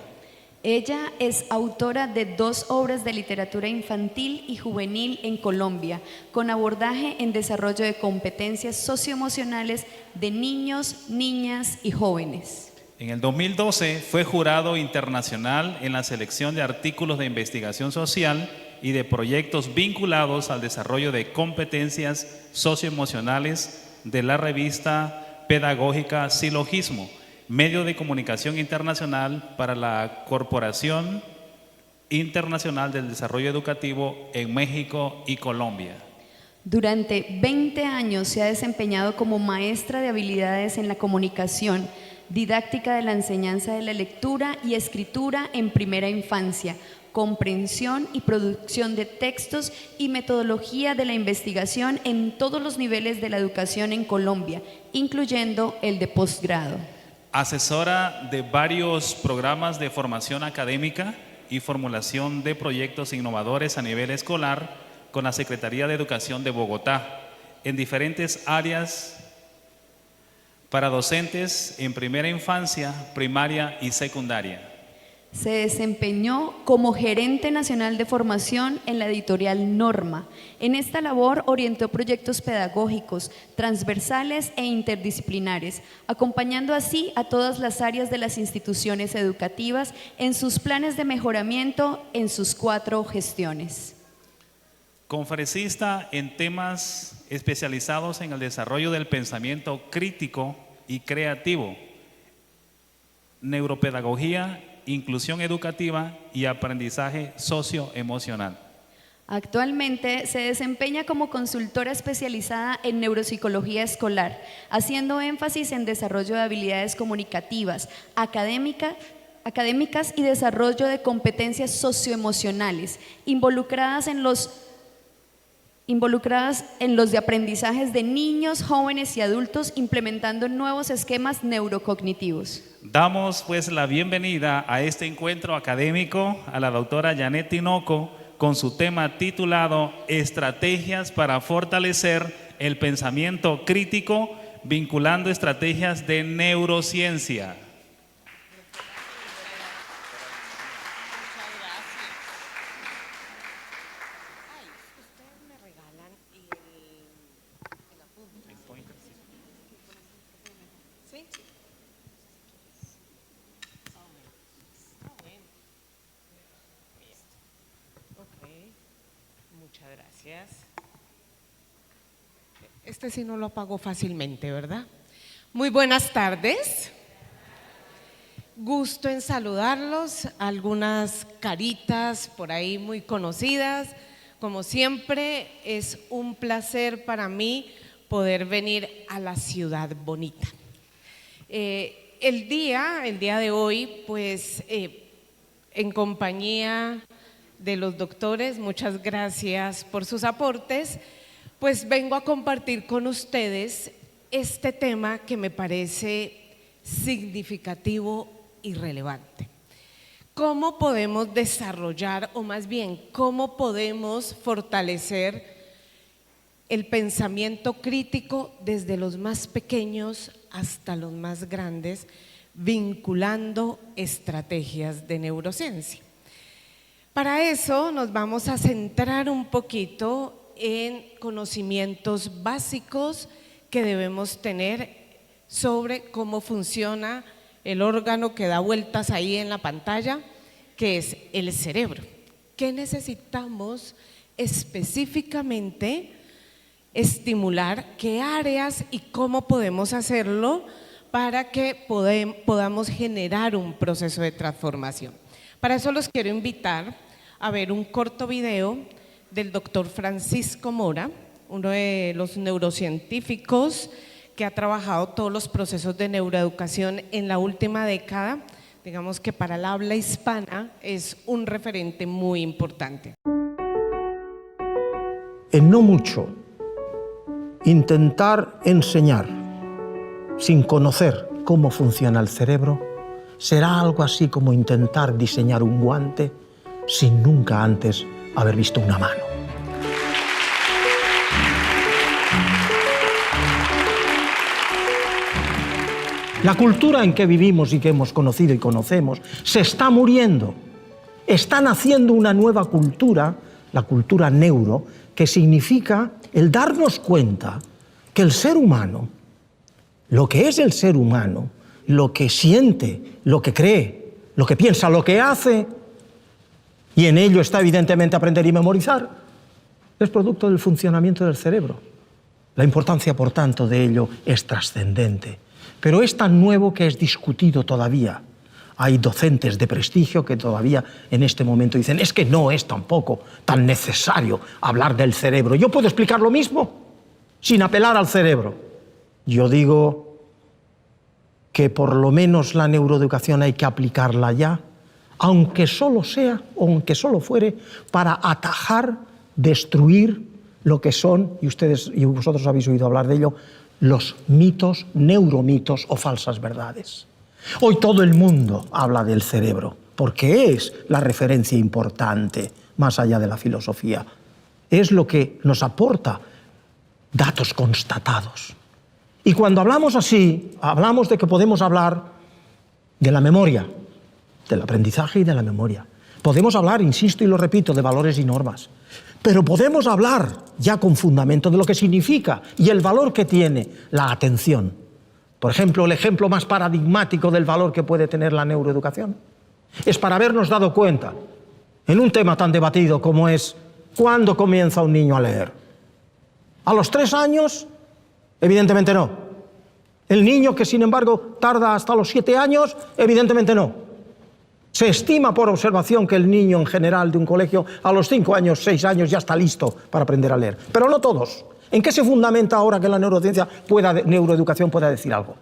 S2: Ella es autora de 2 obras de literatura infantil y juvenil en Colombia, con abordaje en desarrollo de competencias socioemocionales de niños, niñas y jóvenes.
S3: En el 2012 fue jurado internacional en la selección de artículos de investigación social y de proyectos vinculados al desarrollo de competencias socioemocionales de la revista pedagógica Silogismo, medio de comunicación internacional para la Corporación Internacional del Desarrollo Educativo en México y Colombia.
S2: Durante 20 años se ha desempeñado como maestra de habilidades en la comunicación, didáctica de la enseñanza de la lectura y escritura en primera infancia, comprensión y producción de textos y metodología de la investigación en todos los niveles de la educación en Colombia, incluyendo el de posgrado.
S3: Asesora de varios programas de formación académica y formulación de proyectos innovadores a nivel escolar con la Secretaría de Educación de Bogotá en diferentes áreas para docentes en primera infancia, primaria y secundaria.
S2: Se desempeñó como gerente nacional de formación en la editorial Norma. En esta labor orientó proyectos pedagógicos, transversales e interdisciplinares, acompañando así a todas las áreas de las instituciones educativas en sus planes de mejoramiento en sus 4 gestiones.
S3: Conferencista en temas especializados en el desarrollo del pensamiento crítico y creativo, neuropedagogía, inclusión educativa y aprendizaje socioemocional.
S2: Actualmente se desempeña como consultora especializada en neuropsicología escolar, haciendo énfasis en desarrollo de habilidades comunicativas, académicas y desarrollo de competencias socioemocionales, involucradas en los de aprendizajes de niños, jóvenes y adultos, implementando nuevos esquemas neurocognitivos.
S3: Damos pues la bienvenida a este encuentro académico a la doctora Janet Tinoco con su tema titulado Estrategias para fortalecer el pensamiento crítico, vinculando estrategias de neurociencia.
S6: Muchas gracias. Este sí no lo apago fácilmente, ¿verdad? Muy buenas tardes. Gusto en saludarlos. Algunas caritas por ahí muy conocidas. Como siempre, es un placer para mí poder venir a la ciudad bonita. El día de hoy, pues, en compañía de los doctores, muchas gracias por sus aportes, pues vengo a compartir con ustedes este tema que me parece significativo y relevante. ¿Cómo podemos desarrollar, o más bien, cómo podemos fortalecer el pensamiento crítico desde los más pequeños hasta los más grandes, vinculando estrategias de neurociencia? Para eso nos vamos a centrar un poquito en conocimientos básicos que debemos tener sobre cómo funciona el órgano que da vueltas ahí en la pantalla, que es el cerebro. ¿Qué necesitamos específicamente estimular? ¿Qué áreas y cómo podemos hacerlo para que podamos generar un proceso de transformación? Para eso los quiero invitar a ver un corto video del doctor Francisco Mora, uno de los neurocientíficos que ha trabajado todos los procesos de neuroeducación en la última década. Digamos que para el habla hispana es un referente muy importante.
S7: En no mucho, intentar enseñar sin conocer cómo funciona el cerebro será algo así como intentar diseñar un guante sin nunca antes haber visto una mano. La cultura en que vivimos y que hemos conocido y conocemos se está muriendo. Está naciendo una nueva cultura, la cultura neuro, que significa el darnos cuenta que el ser humano, lo que es el ser humano, lo que siente, lo que cree, lo que piensa, lo que hace, y en ello está evidentemente aprender y memorizar, es producto del funcionamiento del cerebro. La importancia, por tanto, de ello es trascendente. Pero es tan nuevo que es discutido todavía. Hay docentes de prestigio que todavía en este momento dicen es que no es tampoco tan necesario hablar del cerebro. ¿Yo puedo explicar lo mismo sin apelar al cerebro? Yo digo que por lo menos la neuroeducación hay que aplicarla ya, aunque solo sea, o aunque solo fuere, para atajar, destruir lo que son, y ustedes y vosotros habéis oído hablar de ello, los mitos, neuromitos o falsas verdades. Hoy todo el mundo habla del cerebro, porque es la referencia importante, más allá de la filosofía. Es lo que nos aporta datos constatados. Y cuando hablamos así, hablamos de que podemos hablar de la memoria, del aprendizaje y de la memoria. Podemos hablar, insisto y lo repito, de valores y normas. Pero podemos hablar ya con fundamento de lo que significa y el valor que tiene la atención. Por ejemplo, el ejemplo más paradigmático del valor que puede tener la neuroeducación es para habernos dado cuenta en un tema tan debatido como es ¿cuándo comienza un niño a leer? ¿A los 3 años? Evidentemente no. ¿El niño que sin embargo tarda hasta los 7 años? Evidentemente no. Se estima por observación que el niño en general de un colegio a los 5 años, 6 años ya está listo para aprender a leer. Pero no todos. ¿En qué se fundamenta ahora que la neuroeducación pueda decir algo?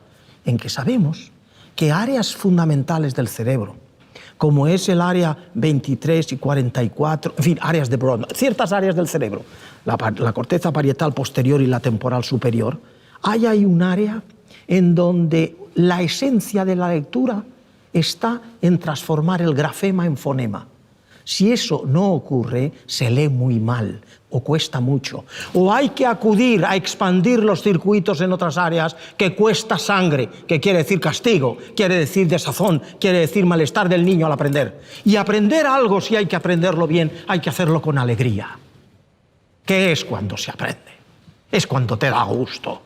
S7: En que sabemos que áreas fundamentales del cerebro, como es el área 23 y 44, en fin, áreas de Brodmann, ciertas áreas del cerebro, la corteza parietal posterior y la temporal superior, hay ahí un área en donde la esencia de la lectura está en transformar el grafema en fonema. Si eso no ocurre, se lee muy mal o cuesta mucho. O hay que acudir a expandir los circuitos en otras áreas que cuesta sangre, que quiere decir castigo, quiere decir desazón, quiere decir malestar del niño al aprender. Y aprender algo, si hay que aprenderlo bien, hay que hacerlo con alegría. ¿Qué es cuando se aprende? Es cuando te da gusto.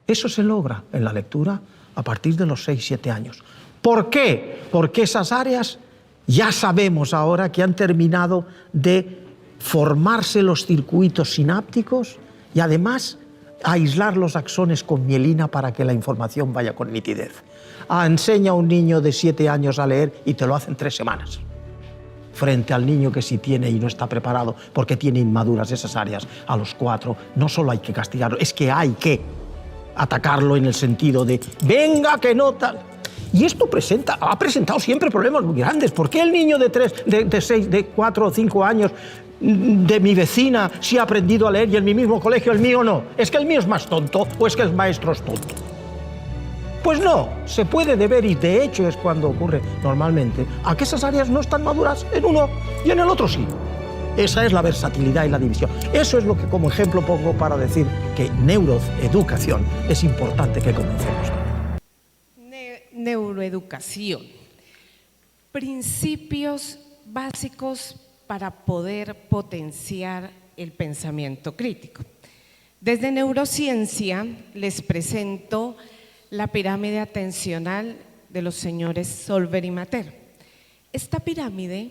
S7: Eso se logra en la lectura a partir de los 6-7 años. ¿Por qué? Porque esas áreas ya sabemos ahora que han terminado de formarse los circuitos sinápticos y además aislar los axones con mielina para que la información vaya con nitidez. Enseña a un niño de 7 años a leer y te lo hace en 3 semanas. Frente al niño que sí tiene y no está preparado porque tiene inmaduras esas áreas a los 4, no solo hay que castigarlo, es que hay que atacarlo en el sentido de venga que no tal. Y esto ha presentado siempre problemas muy grandes. ¿Por qué el niño de 4 o 5 años de mi vecina sí ha aprendido a leer y en mi mismo colegio el mío no? ¿Es que el mío es más tonto o es que el maestro es tonto? Pues no, se puede deber, y de hecho es cuando ocurre normalmente, a que esas áreas no están maduras en uno y en el otro sí. Esa es la versatilidad y la división. Eso es lo que como ejemplo pongo para decir que neuroeducación es importante que comencemos.
S6: Neuroeducación. Principios básicos para poder potenciar el pensamiento crítico. Desde neurociencia les presento la pirámide atencional de los señores Solver y Mater. Esta pirámide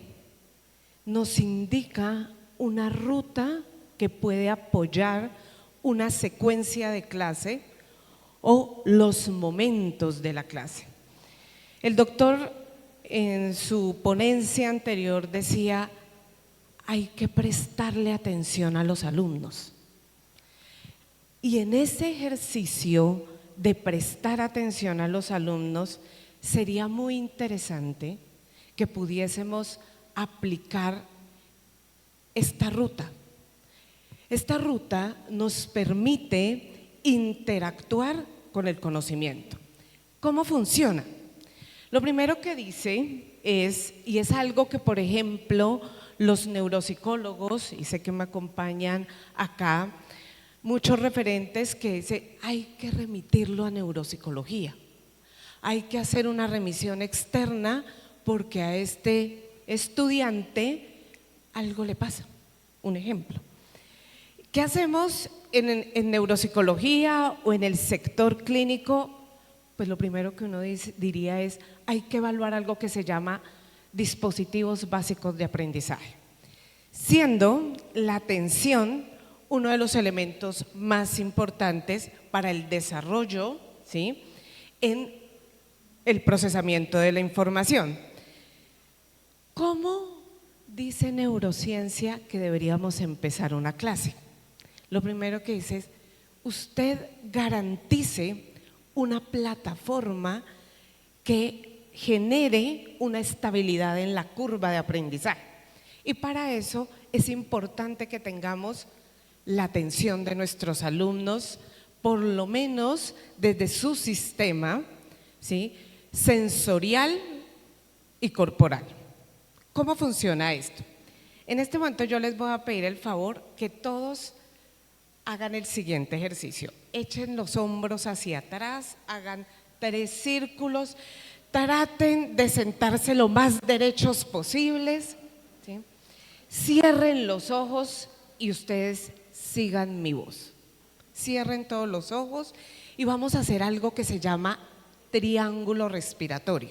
S6: nos indica una ruta que puede apoyar una secuencia de clase o los momentos de la clase. El doctor en su ponencia anterior decía, hay que prestarle atención a los alumnos. Y en ese ejercicio de prestar atención a los alumnos, sería muy interesante que pudiésemos aplicar esta ruta. Esta ruta nos permite interactuar con el conocimiento. ¿Cómo funciona? Lo primero que dice es, y es algo que por ejemplo los neuropsicólogos, y sé que me acompañan acá, muchos referentes que dicen, hay que remitirlo a neuropsicología, hay que hacer una remisión externa porque a este estudiante algo le pasa. Un ejemplo. ¿Qué hacemos en neuropsicología o en el sector clínico? Pues lo primero que uno diría es, hay que evaluar algo que se llama dispositivos básicos de aprendizaje, siendo la atención uno de los elementos más importantes para el desarrollo, ¿sí?, en el procesamiento de la información. ¿Cómo dice neurociencia que deberíamos empezar una clase? Lo primero que dice es, usted garantice una plataforma que genere una estabilidad en la curva de aprendizaje. Y para eso es importante que tengamos la atención de nuestros alumnos, por lo menos desde su sistema, ¿sí?, sensorial y corporal. ¿Cómo funciona esto? En este momento yo les voy a pedir el favor que todos hagan el siguiente ejercicio. Echen los hombros hacia atrás, hagan 3 círculos, traten de sentarse lo más derechos posibles, ¿sí? Cierren los ojos y ustedes sigan mi voz. Cierren todos los ojos y vamos a hacer algo que se llama triángulo respiratorio.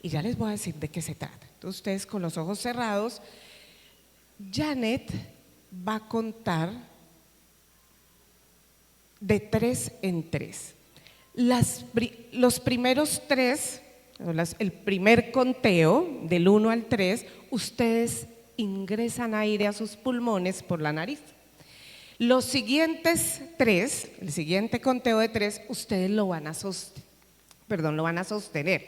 S6: Y ya les voy a decir de qué se trata. Entonces ustedes con los ojos cerrados, Janet va a contar de 3 en 3. Los primeros 3 el primer conteo del 1 al 3, ustedes ingresan aire a sus pulmones por la nariz. Los siguientes 3, el siguiente conteo de 3, ustedes lo van a sostener.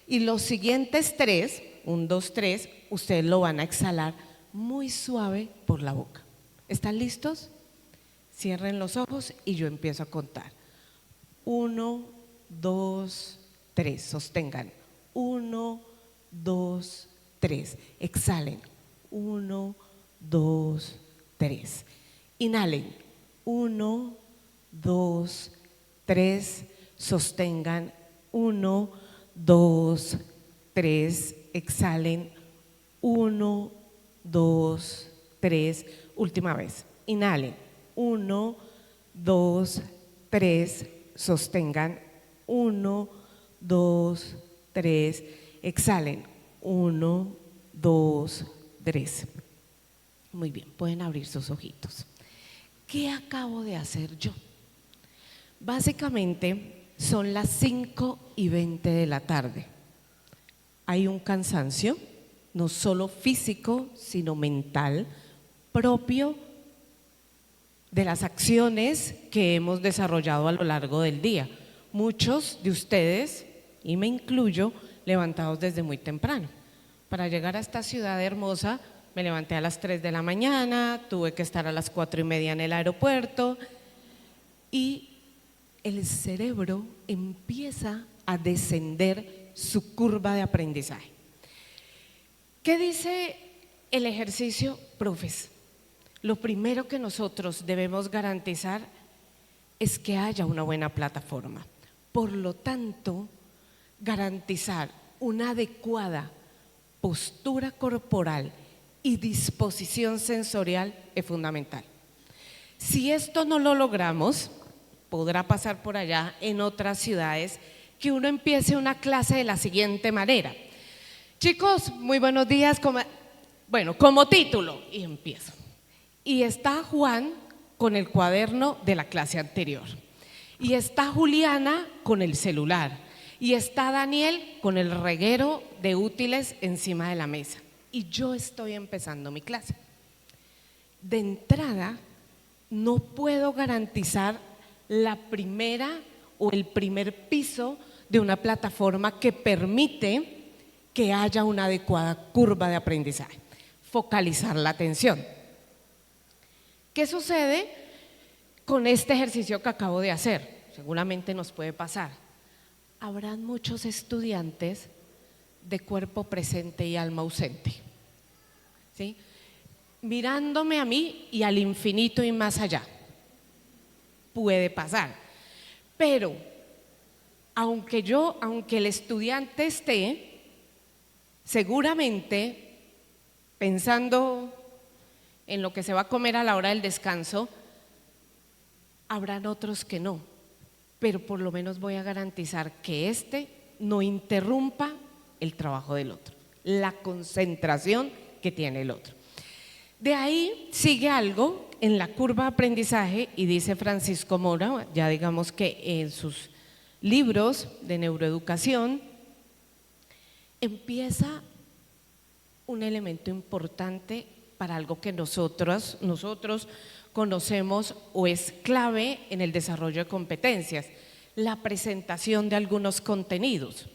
S6: Y los siguientes 3, 1, 2, 3, ustedes lo van a exhalar muy suave por la boca. ¿Están listos? Cierren los ojos y yo empiezo a contar. 1, 2, 3, sostengan. 1, 2, 3, exhalen. 1, 2, 3. Inhalen. 1, 2, 3, sostengan. 1, 2, 3, exhalen. 1, 2, 3, última vez. Inhalen. 1, 2, 3, sostengan. 1, 2, 3, exhalen. 1, 2, 3. Muy bien, pueden abrir sus ojitos. ¿Qué acabo de hacer yo? Básicamente son las 5:20 de la tarde. Hay un cansancio, no solo físico, sino mental, propio de las acciones que hemos desarrollado a lo largo del día. Muchos de ustedes, y me incluyo, levantados desde muy temprano. Para llegar a esta ciudad hermosa, me levanté a las 3 de la mañana, tuve que estar a las 4:30 en el aeropuerto y el cerebro empieza a descender su curva de aprendizaje. ¿Qué dice el ejercicio, profes? Lo primero que nosotros debemos garantizar es que haya una buena plataforma. Por lo tanto, garantizar una adecuada postura corporal y disposición sensorial es fundamental. Si esto no lo logramos, podrá pasar por allá en otras ciudades que uno empiece una clase de la siguiente manera. Chicos, muy buenos días. Como título, y empiezo. Y está Juan con el cuaderno de la clase anterior. Y está Juliana con el celular. Y está Daniel con el reguero de útiles encima de la mesa. Y yo estoy empezando mi clase. De entrada, no puedo garantizar la primera o el primer piso de una plataforma que permite que haya una adecuada curva de aprendizaje. Focalizar la atención. ¿Qué sucede con este ejercicio que acabo de hacer? Seguramente nos puede pasar. Habrán muchos estudiantes de cuerpo presente y alma ausente, ¿sí? Mirándome a mí y al infinito y más allá. Puede pasar. Pero, aunque el estudiante esté seguramente pensando en lo que se va a comer a la hora del descanso, habrán otros que no, pero por lo menos voy a garantizar que este no interrumpa el trabajo del otro, la concentración que tiene el otro. De ahí sigue algo en la curva de aprendizaje y dice Francisco Mora, ya digamos que en sus libros de neuroeducación, empieza un elemento importante para algo que nosotros conocemos o es clave en el desarrollo de competencias, la presentación de algunos contenidos.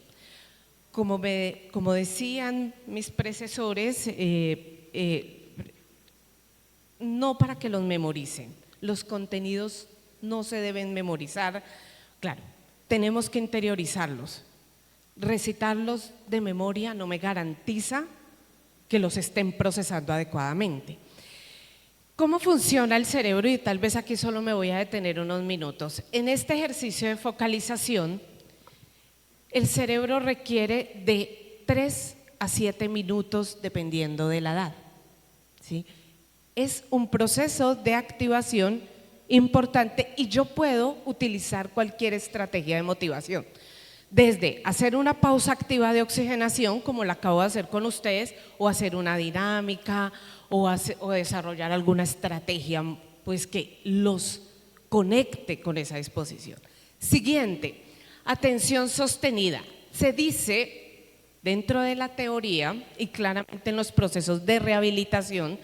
S6: Como decían mis predecesores, no para que los memoricen, los contenidos no se deben memorizar, claro, tenemos que interiorizarlos. Recitarlos de memoria no me garantiza que los estén procesando adecuadamente. ¿Cómo funciona el cerebro? Y tal vez aquí solo me voy a detener unos minutos. En este ejercicio de focalización, el cerebro requiere de 3 a 7 minutos dependiendo de la edad, ¿sí? Es un proceso de activación importante y yo puedo utilizar cualquier estrategia de motivación. Desde hacer una pausa activa de oxigenación, como la acabo de hacer con ustedes, o hacer una dinámica, o desarrollar alguna estrategia pues, que los conecte con esa disposición. Siguiente, atención sostenida. Se dice dentro de la teoría y claramente en los procesos de rehabilitación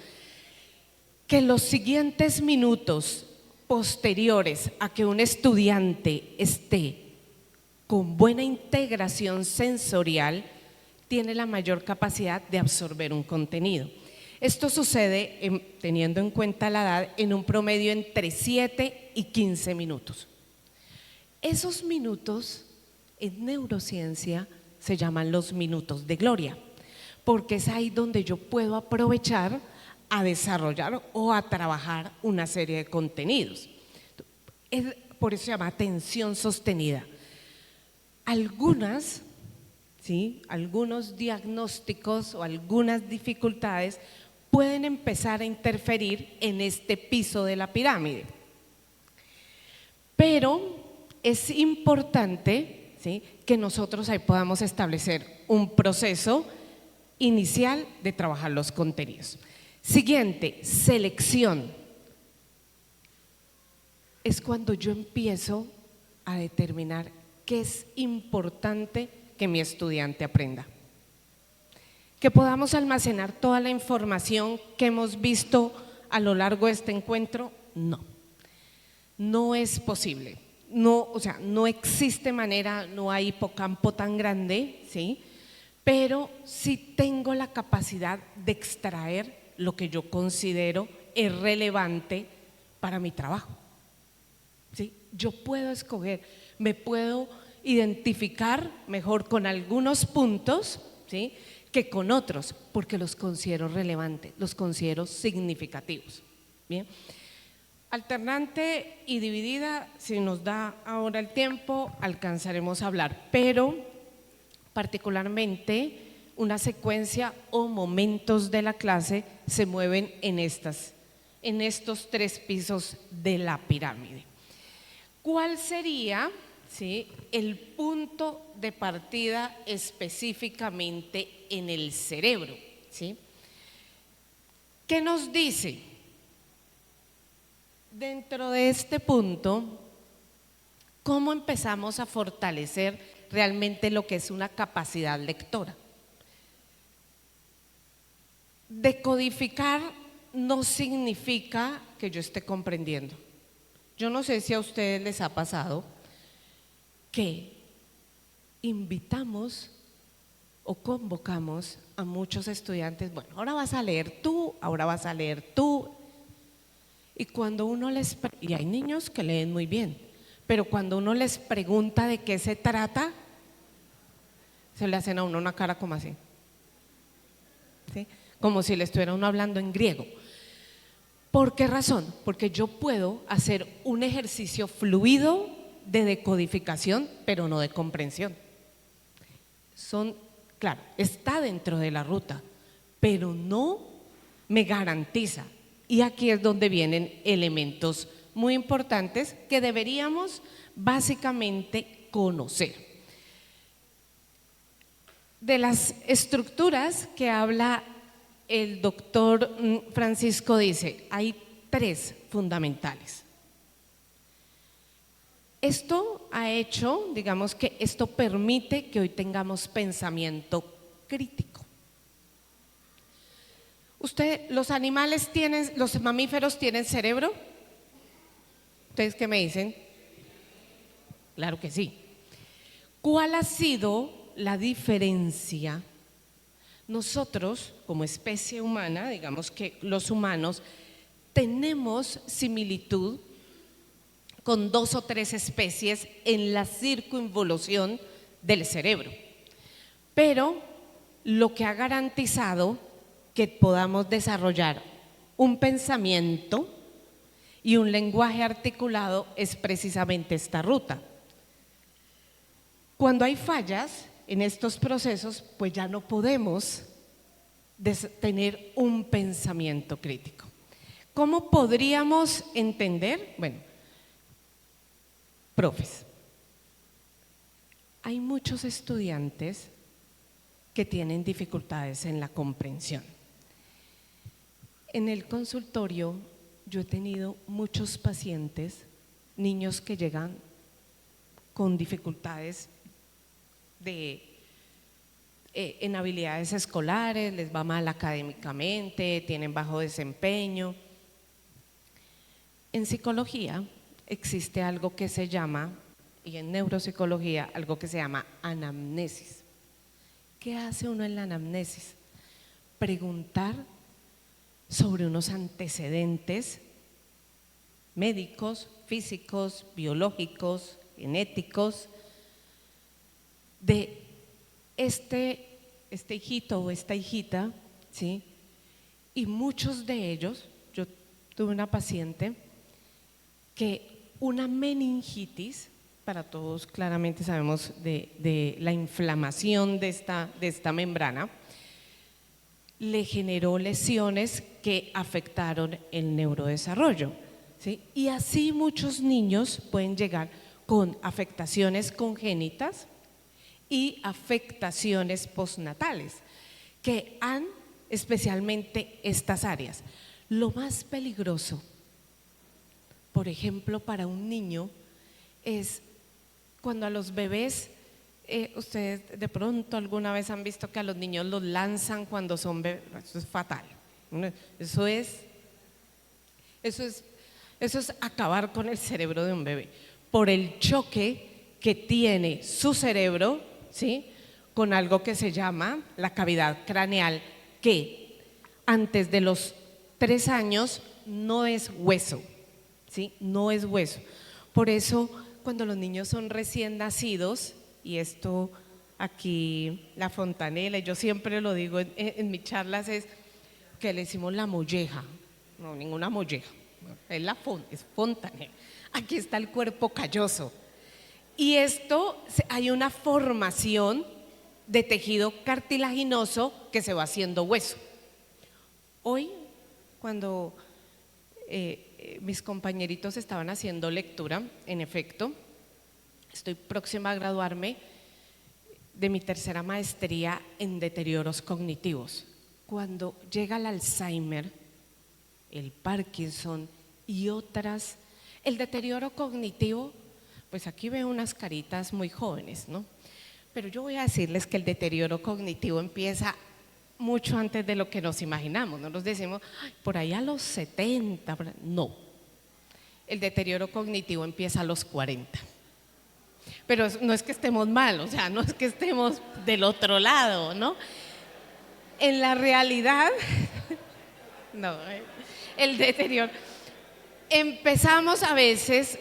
S6: que los siguientes minutos posteriores a que un estudiante esté con buena integración sensorial tiene la mayor capacidad de absorber un contenido. Esto sucede, teniendo en cuenta la edad, en un promedio entre 7 y 15 minutos. Esos minutos en neurociencia se llaman los minutos de gloria, porque es ahí donde yo puedo aprovechar a desarrollar o a trabajar una serie de contenidos. Por eso se llama atención sostenida. Algunos diagnósticos o algunas dificultades pueden empezar a interferir en este piso de la pirámide. Pero es importante, ¿sí?, que nosotros ahí podamos establecer un proceso inicial de trabajar los contenidos. Siguiente, selección. Es cuando yo empiezo a determinar qué es importante que mi estudiante aprenda. Que podamos almacenar toda la información que hemos visto a lo largo de este encuentro, no. No es posible. No, o sea, no existe manera, no hay hipocampo tan grande, ¿sí? Pero sí tengo la capacidad de extraer lo que yo considero es relevante para mi trabajo, ¿sí? Yo puedo escoger, me puedo identificar mejor con algunos puntos, ¿sí?, que con otros, porque los considero relevantes, los considero significativos. Bien. Alternante y dividida, si nos da ahora el tiempo, alcanzaremos a hablar, pero particularmente una secuencia o momentos de la clase se mueven en estos 3 pisos de la pirámide. ¿Cuál sería, sí, el punto de partida específicamente en el cerebro? ¿Sí? ¿Qué nos dice? Dentro de este punto, ¿cómo empezamos a fortalecer realmente lo que es una capacidad lectora? Decodificar no significa que yo esté comprendiendo. Yo no sé si a ustedes les ha pasado que invitamos o convocamos a muchos estudiantes, bueno, ahora vas a leer tú, ahora vas a leer tú. Y cuando uno y hay niños que leen muy bien, pero cuando uno les pregunta de qué se trata, se le hacen a uno una cara como así, ¿sí?, como si le estuviera uno hablando en griego. ¿Por qué razón? Porque yo puedo hacer un ejercicio fluido de decodificación, pero no de comprensión. Claro, está dentro de la ruta, pero no me garantiza. Y aquí es donde vienen elementos muy importantes que deberíamos básicamente conocer. De las estructuras que habla el doctor Francisco, dice, hay 3 fundamentales. Esto ha hecho, digamos que esto permite que hoy tengamos pensamiento crítico. ¿Los animales tienen, los mamíferos tienen cerebro? ¿Ustedes qué me dicen? Claro que sí. ¿Cuál ha sido la diferencia? Nosotros, como especie humana, digamos que los humanos, tenemos similitud con 2 o 3 especies en la circunvolución del cerebro. Pero lo que ha garantizado que podamos desarrollar un pensamiento y un lenguaje articulado es precisamente esta ruta. Cuando hay fallas en estos procesos, pues ya no podemos tener un pensamiento crítico. ¿Cómo podríamos entender? Bueno, profes, hay muchos estudiantes que tienen dificultades en la comprensión. En el consultorio yo he tenido muchos pacientes, niños que llegan con dificultades en habilidades escolares, les va mal académicamente, tienen bajo desempeño. En psicología existe algo que se llama, y en neuropsicología, algo que se llama anamnesis. ¿Qué hace uno en la anamnesis? Preguntar sobre unos antecedentes médicos, físicos, biológicos, genéticos de este hijito o esta hijita, ¿sí? Y muchos de ellos, yo tuve una paciente que una meningitis, para todos claramente sabemos de la inflamación de esta membrana, le generó lesiones que afectaron el neurodesarrollo, ¿sí? Y así muchos niños pueden llegar con afectaciones congénitas y afectaciones postnatales, que han especialmente estas áreas. Lo más peligroso, por ejemplo, para un niño es cuando a los bebés, ustedes de pronto alguna vez han visto que a los niños los lanzan cuando son bebés. Eso es fatal. Eso es acabar con el cerebro de un bebé por el choque que tiene su cerebro, ¿sí?, con algo que se llama la cavidad craneal, que antes de los 3 años no es hueso, ¿sí?, no es hueso. Por eso cuando los niños son recién nacidos, y esto aquí la fontanela, y yo siempre lo digo en mis charlas, es que le decimos la molleja. No, ninguna molleja, es fontanela. Aquí está el cuerpo calloso. Y esto, hay una formación de tejido cartilaginoso que se va haciendo hueso. Hoy, cuando mis compañeritos estaban haciendo lectura, en efecto, estoy próxima a graduarme de mi tercera maestría en deterioros cognitivos. Cuando llega el Alzheimer, el Parkinson y otras, el deterioro cognitivo, pues aquí veo unas caritas muy jóvenes, ¿no? Pero yo voy a decirles que el deterioro cognitivo empieza mucho antes de lo que nos imaginamos. No nos decimos por ahí a los 70, no. El deterioro cognitivo empieza a los 40. Pero no es que estemos mal, o sea, no es que estemos del otro lado, ¿no? En la realidad, no, el deterioro. Empezamos a veces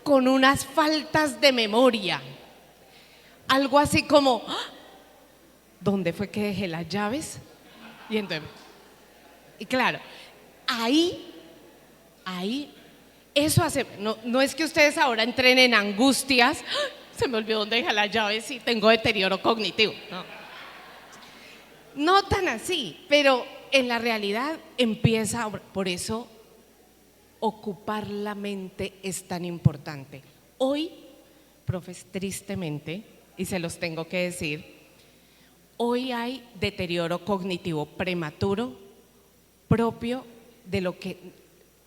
S6: con unas faltas de memoria, algo así como, ¿dónde fue que dejé las llaves? Y claro, ahí, eso hace, no es que ustedes ahora entren en angustias, se me olvidó dónde dejé las llaves y tengo deterioro cognitivo. No tan así, pero en la realidad empieza, por eso ocupar la mente es tan importante. Hoy, profes, tristemente, y se los tengo que decir, hoy hay deterioro cognitivo prematuro propio de lo que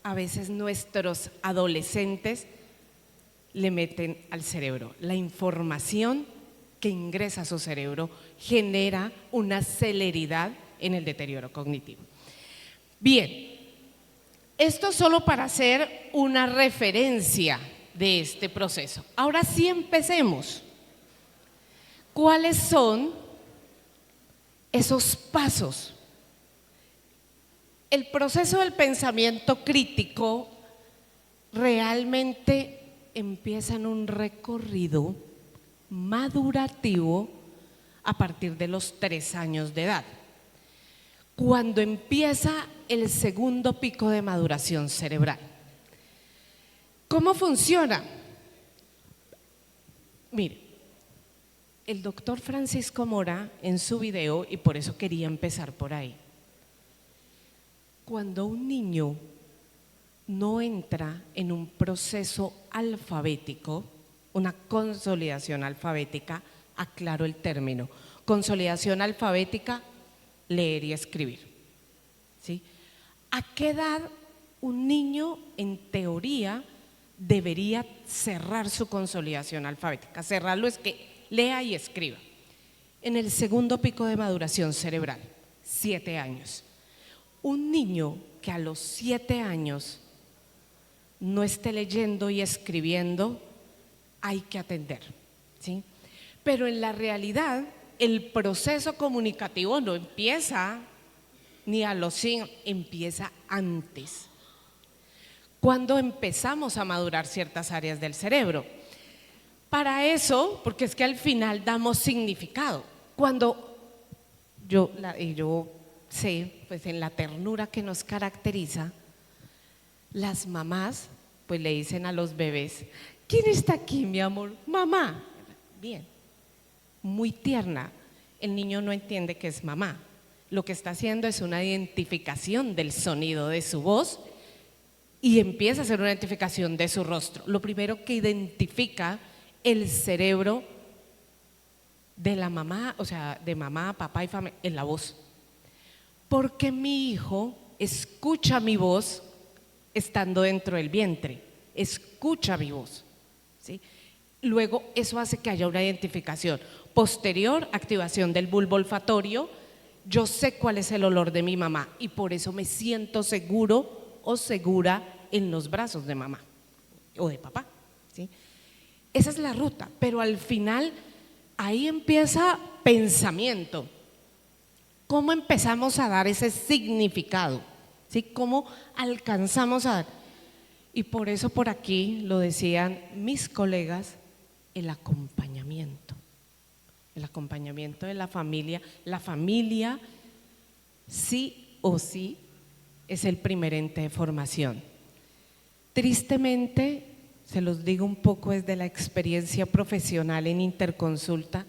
S6: a veces nuestros adolescentes le meten al cerebro. La información que ingresa a su cerebro genera una celeridad en el deterioro cognitivo. Bien, esto solo para hacer una referencia de este proceso. Ahora sí empecemos. ¿Cuáles son esos pasos? El proceso del pensamiento crítico realmente empieza en un recorrido madurativo a partir de los 3 años de edad, cuando empieza el segundo pico de maduración cerebral. ¿Cómo funciona? Mire, el doctor Francisco Mora en su video, y por eso quería empezar por ahí, cuando un niño no entra en un proceso alfabético, una consolidación alfabética, aclaro el término, consolidación alfabética, leer y escribir, ¿sí? ¿A qué edad un niño en teoría debería cerrar su consolidación alfabética? Cerrarlo es que lea y escriba. En el segundo pico de maduración cerebral, 7 años. Un niño que a los 7 años no esté leyendo y escribiendo, hay que atender, ¿sí? Pero en la realidad, el proceso comunicativo no empieza ni a los 5, empieza antes. Cuando empezamos a madurar ciertas áreas del cerebro. Para eso, porque es que al final damos significado. Cuando yo sé, pues en la ternura que nos caracteriza, las mamás pues le dicen a los bebés: ¿quién está aquí, mi amor? Mamá. Bien, muy tierna. El niño no entiende que es mamá. Lo que está haciendo es una identificación del sonido de su voz y empieza a hacer una identificación de su rostro. Lo primero que identifica el cerebro de la mamá, o sea, de mamá, papá y familia, en la voz. Porque mi hijo escucha mi voz estando dentro del vientre, escucha mi voz, ¿sí? Luego eso hace que haya una identificación. Posterior, activación del bulbo olfatorio. Yo sé cuál es el olor de mi mamá y por eso me siento seguro o segura en los brazos de mamá o de papá, ¿sí? Esa es la ruta, pero al final ahí empieza pensamiento. ¿Cómo empezamos a dar ese significado? ¿Sí? ¿Cómo alcanzamos a dar? Y por eso por aquí lo decían mis colegas, el acompañamiento de la familia. La familia sí o sí es el primer ente de formación. Tristemente, se los digo un poco desde la experiencia profesional en Interconsulta,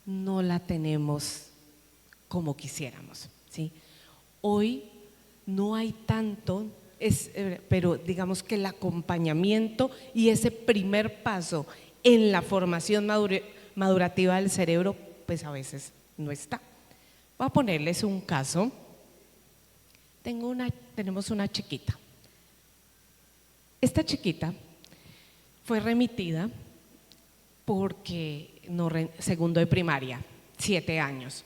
S6: no la tenemos como quisiéramos, ¿sí? Hoy no hay tanto, pero digamos que el acompañamiento y ese primer paso en la formación madurativa del cerebro, pues a veces no está. Voy a ponerles un caso. Tenemos una chiquita. Esta chiquita fue remitida porque segundo de primaria, 7 años.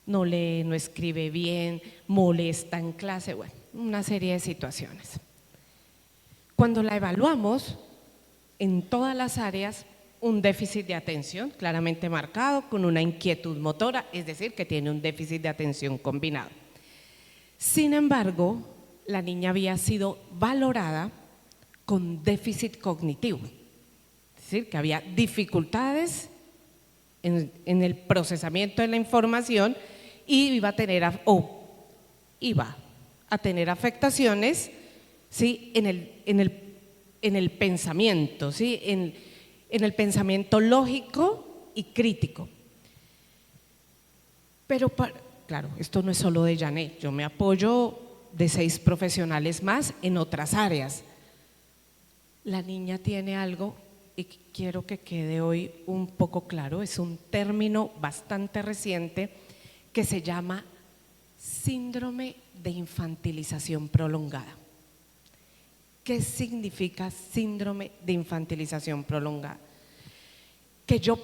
S6: No lee, no escribe bien, molesta en clase, bueno, una serie de situaciones. Cuando la evaluamos, en todas las áreas, un déficit de atención claramente marcado con una inquietud motora, es decir, que tiene un déficit de atención combinado. Sin embargo, la niña había sido valorada con déficit cognitivo, es decir, que había dificultades en el procesamiento de la información y iba a tener afectaciones, ¿sí? en el pensamiento, ¿sí? en el pensamiento lógico y crítico. Pero claro, esto no es solo de Janet, yo me apoyo de 6 profesionales más en otras áreas. La niña tiene algo, y quiero que quede hoy un poco claro, es un término bastante reciente que se llama síndrome de infantilización prolongada. ¿Qué significa síndrome de infantilización prolongada? Que yo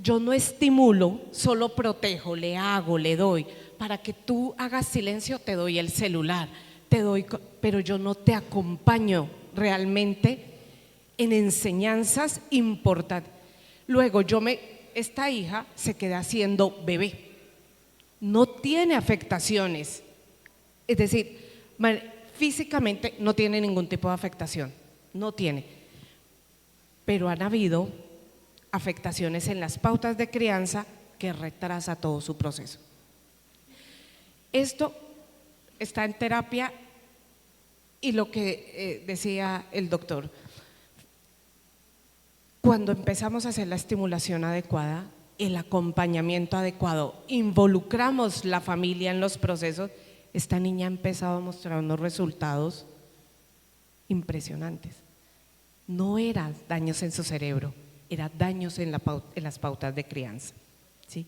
S6: yo no estimulo, solo protejo, le hago, le doy. Para que tú hagas silencio te doy el celular, pero yo no te acompaño realmente en enseñanzas importantes. Luego esta hija se queda siendo bebé, no tiene afectaciones, es decir, físicamente no tiene ningún tipo de afectación, no tiene, pero han habido afectaciones en las pautas de crianza que retrasa todo su proceso. Esto está en terapia y lo que decía el doctor, cuando empezamos a hacer la estimulación adecuada, el acompañamiento adecuado, involucramos la familia en los procesos, esta niña ha empezado a mostrar unos resultados impresionantes. No eran daños en su cerebro, eran daños en las pautas de crianza, ¿sí?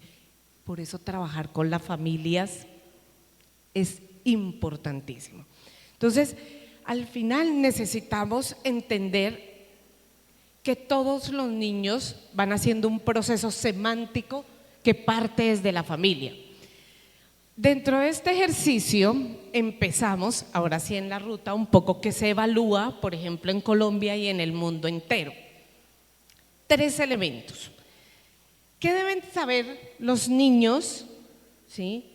S6: Por eso trabajar con las familias es importantísimo. Entonces, al final necesitamos entender que todos los niños van haciendo un proceso semántico que parte desde la familia. Dentro de este ejercicio empezamos, ahora sí en la ruta, un poco que se evalúa, por ejemplo, en Colombia y en el mundo entero. 3 elementos. ¿Qué deben saber los niños, ¿sí?,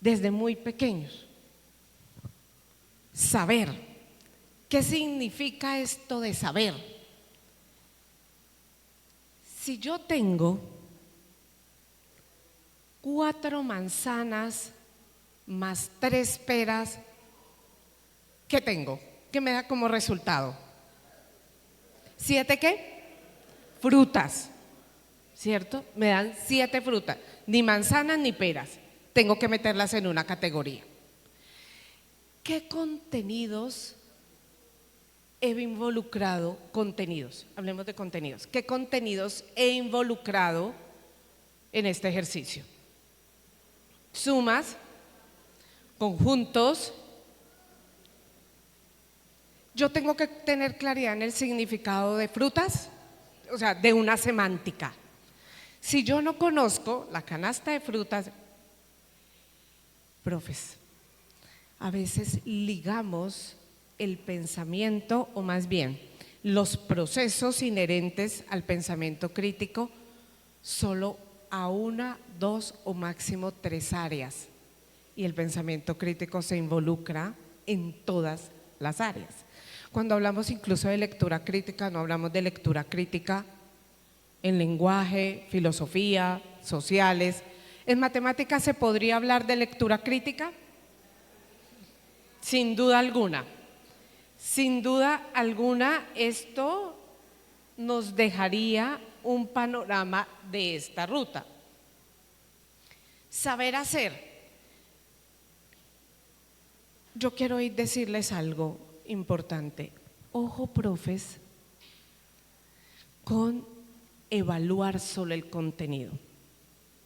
S6: desde muy pequeños? Saber. ¿Qué significa esto de saber? Si yo tengo 4 manzanas más 3 peras, ¿qué tengo? ¿Qué me da como resultado? 7 ¿qué? Frutas, ¿cierto? Me dan 7 frutas, ni manzanas ni peras. Tengo que meterlas en una categoría. ¿Qué contenidos he involucrado? Hablemos de contenidos. ¿Qué contenidos he involucrado en este ejercicio? Sumas, conjuntos. Yo tengo que tener claridad en el significado de frutas, o sea, de una semántica. Si yo no conozco la canasta de frutas, profes, a veces ligamos el pensamiento, o más bien los procesos inherentes al pensamiento crítico, solo a 1, 2 o máximo 3 áreas, y el pensamiento crítico se involucra en todas las áreas. Cuando hablamos incluso de lectura crítica, no hablamos de lectura crítica en lenguaje, filosofía, sociales. ¿En matemáticas se podría hablar de lectura crítica? Sin duda alguna. Sin duda alguna, esto nos dejaría un panorama de esta ruta. Saber hacer. Yo quiero hoy decirles algo importante. Ojo, profes, con evaluar solo el contenido,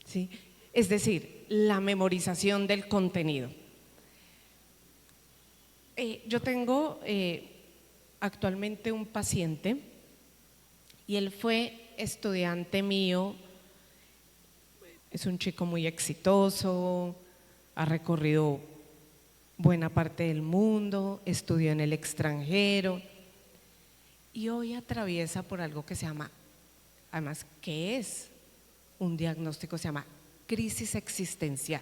S6: ¿sí? Es decir, la memorización del contenido. Yo tengo actualmente un paciente y él fue estudiante mío, es un chico muy exitoso, ha recorrido buena parte del mundo, estudió en el extranjero y hoy atraviesa por algo que se llama, además, ¿qué es? Un diagnóstico, se llama crisis existencial.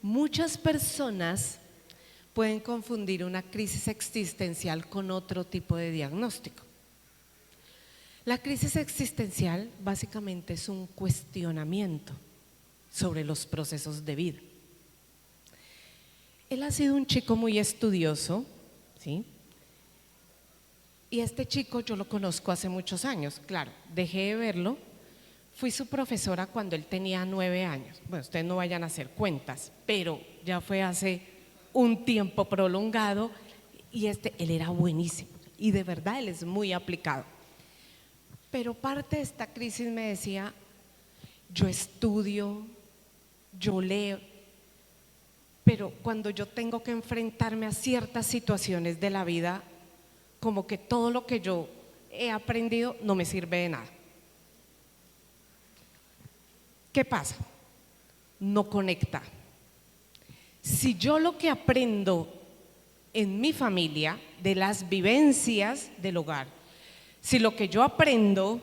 S6: Muchas personas pueden confundir una crisis existencial con otro tipo de diagnóstico. La crisis existencial básicamente es un cuestionamiento sobre los procesos de vida. Él ha sido un chico muy estudioso, ¿sí? Y este chico yo lo conozco hace muchos años, claro, dejé de verlo, fui su profesora cuando él tenía 9 años. Bueno, ustedes no vayan a hacer cuentas, pero ya fue hace un tiempo prolongado y él era buenísimo y de verdad él es muy aplicado. Pero parte de esta crisis me decía, yo estudio, yo leo, pero cuando yo tengo que enfrentarme a ciertas situaciones de la vida, como que todo lo que yo he aprendido no me sirve de nada. ¿Qué pasa? No conecta. Si yo lo que aprendo en mi familia, de las vivencias del hogar, si lo que yo aprendo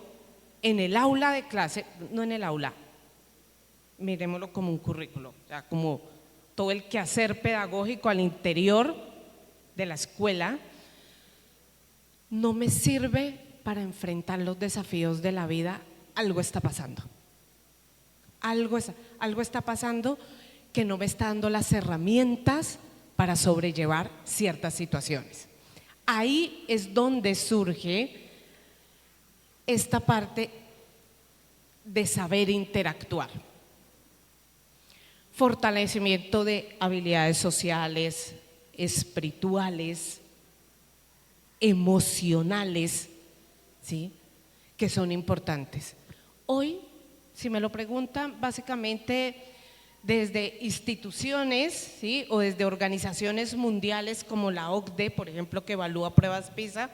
S6: en el aula de clase, no en el aula, miremoslo como un currículo, o sea, como todo el quehacer pedagógico al interior de la escuela, no me sirve para enfrentar los desafíos de la vida, algo está pasando. Algo está pasando que no me está dando las herramientas para sobrellevar ciertas situaciones. Ahí es donde surge esta parte de saber interactuar. Fortalecimiento de habilidades sociales, espirituales, emocionales, ¿sí?, que son importantes. Hoy, si me lo preguntan, básicamente desde instituciones, ¿sí?, o desde organizaciones mundiales como la OCDE, por ejemplo, que evalúa pruebas PISA,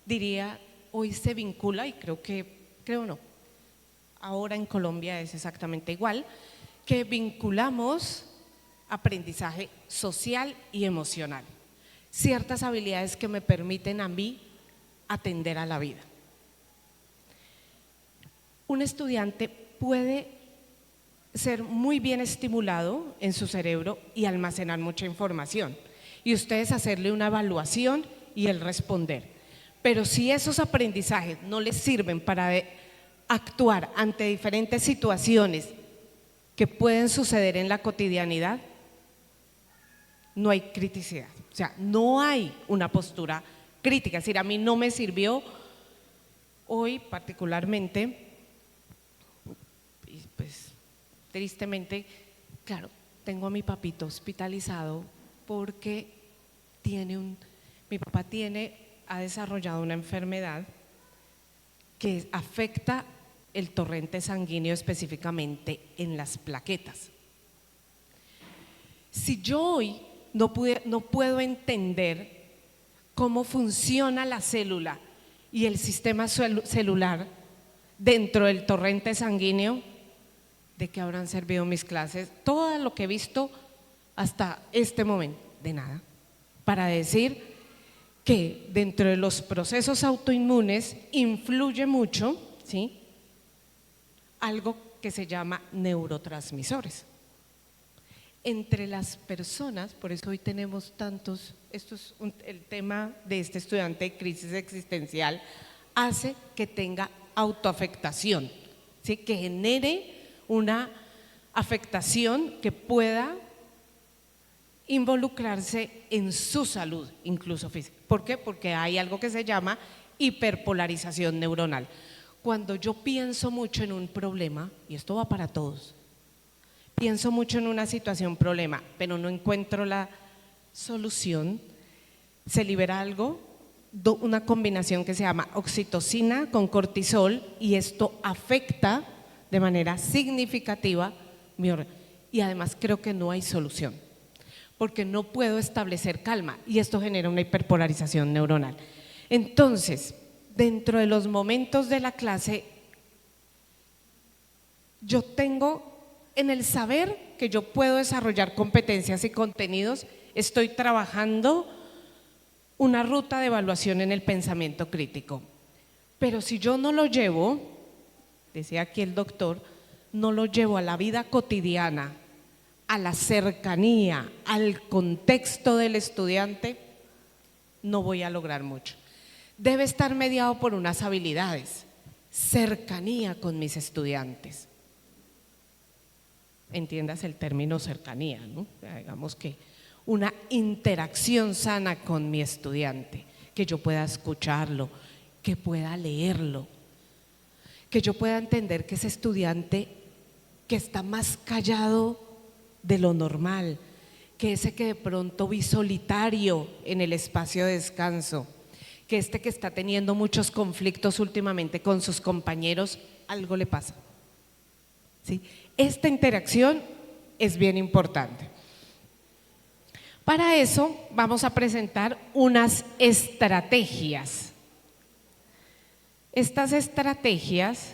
S6: diría hoy se vincula, y creo no, ahora en Colombia es exactamente igual, que vinculamos aprendizaje social y emocional, ciertas habilidades que me permiten a mí atender a la vida. Un estudiante puede ser muy bien estimulado en su cerebro y almacenar mucha información, y ustedes hacerle una evaluación y él responder. Pero si esos aprendizajes no les sirven para actuar ante diferentes situaciones que pueden suceder en la cotidianidad, no hay criticidad, o sea, no hay una postura crítica. Es decir, a mí no me sirvió hoy particularmente, y pues tristemente, claro, tengo a mi papito hospitalizado porque mi papá ha desarrollado una enfermedad que afecta el torrente sanguíneo, específicamente en las plaquetas. Si yo hoy no puedo entender cómo funciona la célula y el sistema celular dentro del torrente sanguíneo, ¿de qué habrán servido mis clases? Todo lo que he visto hasta este momento, de nada, para decir que dentro de los procesos autoinmunes influye mucho, ¿sí?, algo que se llama neurotransmisores. Entre las personas, por eso hoy tenemos tantos, el tema de este estudiante de crisis existencial, hace que tenga autoafectación, ¿sí?, que genere una afectación que pueda involucrarse en su salud, incluso física. ¿Por qué? Porque hay algo que se llama hiperpolarización neuronal. Cuando yo pienso mucho en un problema, y esto va para todos, pienso mucho en una situación, problema, pero no encuentro la solución, se libera algo, una combinación que se llama oxitocina con cortisol, y esto afecta de manera significativa mi órgano. Y además creo que no hay solución, porque no puedo establecer calma, y esto genera una hiperpolarización neuronal. Entonces, dentro de los momentos de la clase, yo tengo en el saber que yo puedo desarrollar competencias y contenidos, estoy trabajando una ruta de evaluación en el pensamiento crítico. Pero si yo no lo llevo, decía aquí el doctor, no lo llevo a la vida cotidiana, a la cercanía, al contexto del estudiante, no voy a lograr mucho. Debe estar mediado por unas habilidades, cercanía con mis estudiantes. Entiendas el término cercanía, ¿no? Digamos que una interacción sana con mi estudiante, que yo pueda escucharlo, que pueda leerlo, que yo pueda entender que ese estudiante que está más callado de lo normal, que ese que de pronto vi solitario en el espacio de descanso, que que está teniendo muchos conflictos últimamente con sus compañeros, algo le pasa, ¿sí? Esta interacción es bien importante. Para eso vamos a presentar unas estrategias. Estas estrategias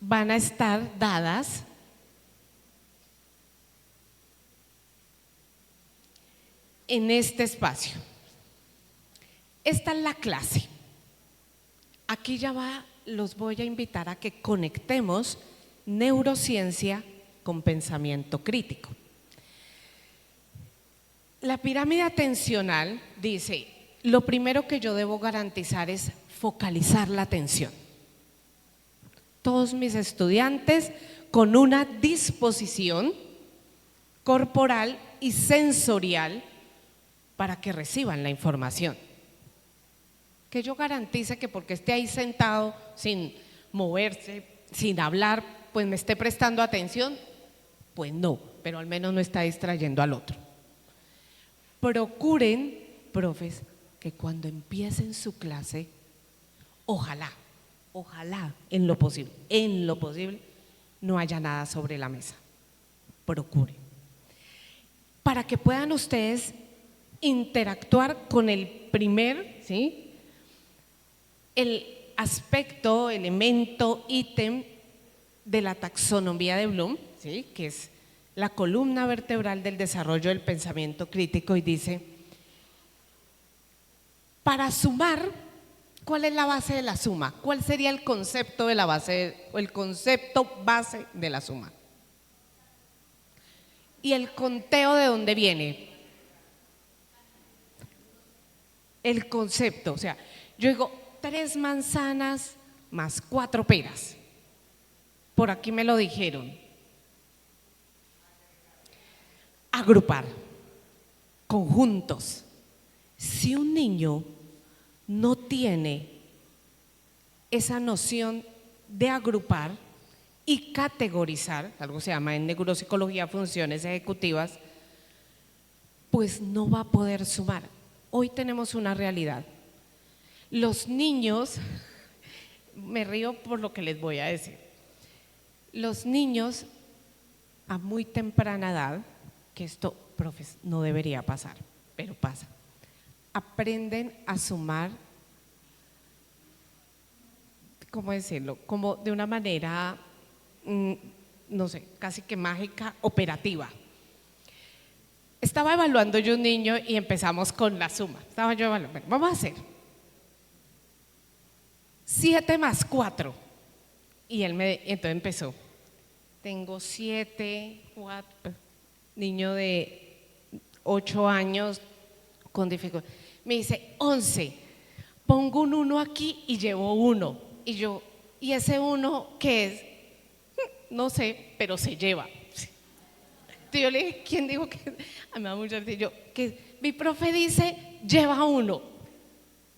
S6: van a estar dadas en este espacio. Esta es la clase. Aquí los voy a invitar a que conectemos neurociencia con pensamiento crítico. La pirámide atencional dice, lo primero que yo debo garantizar es focalizar la atención. Todos mis estudiantes con una disposición corporal y sensorial para que reciban la información. Que yo garantice que porque esté ahí sentado sin moverse, sin hablar, pues me esté prestando atención, pues no, pero al menos no está distrayendo al otro. Procuren, profes, que cuando empiecen su clase, ojalá, en lo posible, no haya nada sobre la mesa. Procuren. Para que puedan ustedes interactuar con el primer, ¿sí?, aspecto, elemento, ítem de la taxonomía de Bloom, ¿sí? Que es la columna vertebral del desarrollo del pensamiento crítico, y dice, para sumar, ¿cuál es la base de la suma? ¿Cuál sería el concepto de la base, o el concepto base de la suma? ¿Y el conteo de dónde viene? El concepto, o sea, yo digo 3 manzanas más 4 peras. Por aquí me lo dijeron. Agrupar, conjuntos. Si un niño no tiene esa noción de agrupar y categorizar, algo se llama en neuropsicología funciones ejecutivas, pues no va a poder sumar. Hoy tenemos una realidad. Los niños, me río por lo que les voy a decir, los niños a muy temprana edad, que esto, profes, no debería pasar, pero pasa, aprenden a sumar, ¿cómo decirlo? Como de una manera, no sé, casi que mágica, operativa. Estaba evaluando yo un niño y empezamos con la suma. Estaba yo evaluando, bueno, vamos a hacer 7 más 4. Y entonces empezó. Tengo 7, 4, niño de 8 años con dificultad. Me dice 11. Pongo un 1 aquí y llevo 1. Y yo, ¿y ese 1 qué es? No sé, pero se lleva. Entonces yo le dije, ¿quién dijo que? A mí me da mucha risa. Yo, que mi profe dice, lleva 1.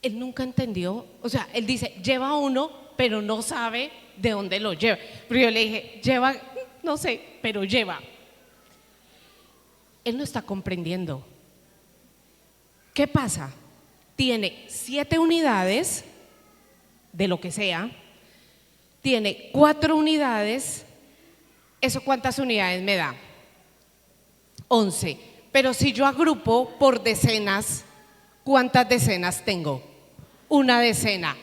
S6: Él nunca entendió, o sea, él dice, lleva 1, pero no sabe de dónde lo lleva. Pero yo le dije, lleva, no sé, pero lleva. Él no está comprendiendo. ¿Qué pasa? Tiene 7 unidades de lo que sea, tiene 4 unidades, ¿eso cuántas unidades me da? 11. Pero si yo agrupo por decenas, ¿cuántas decenas tengo? Una decena.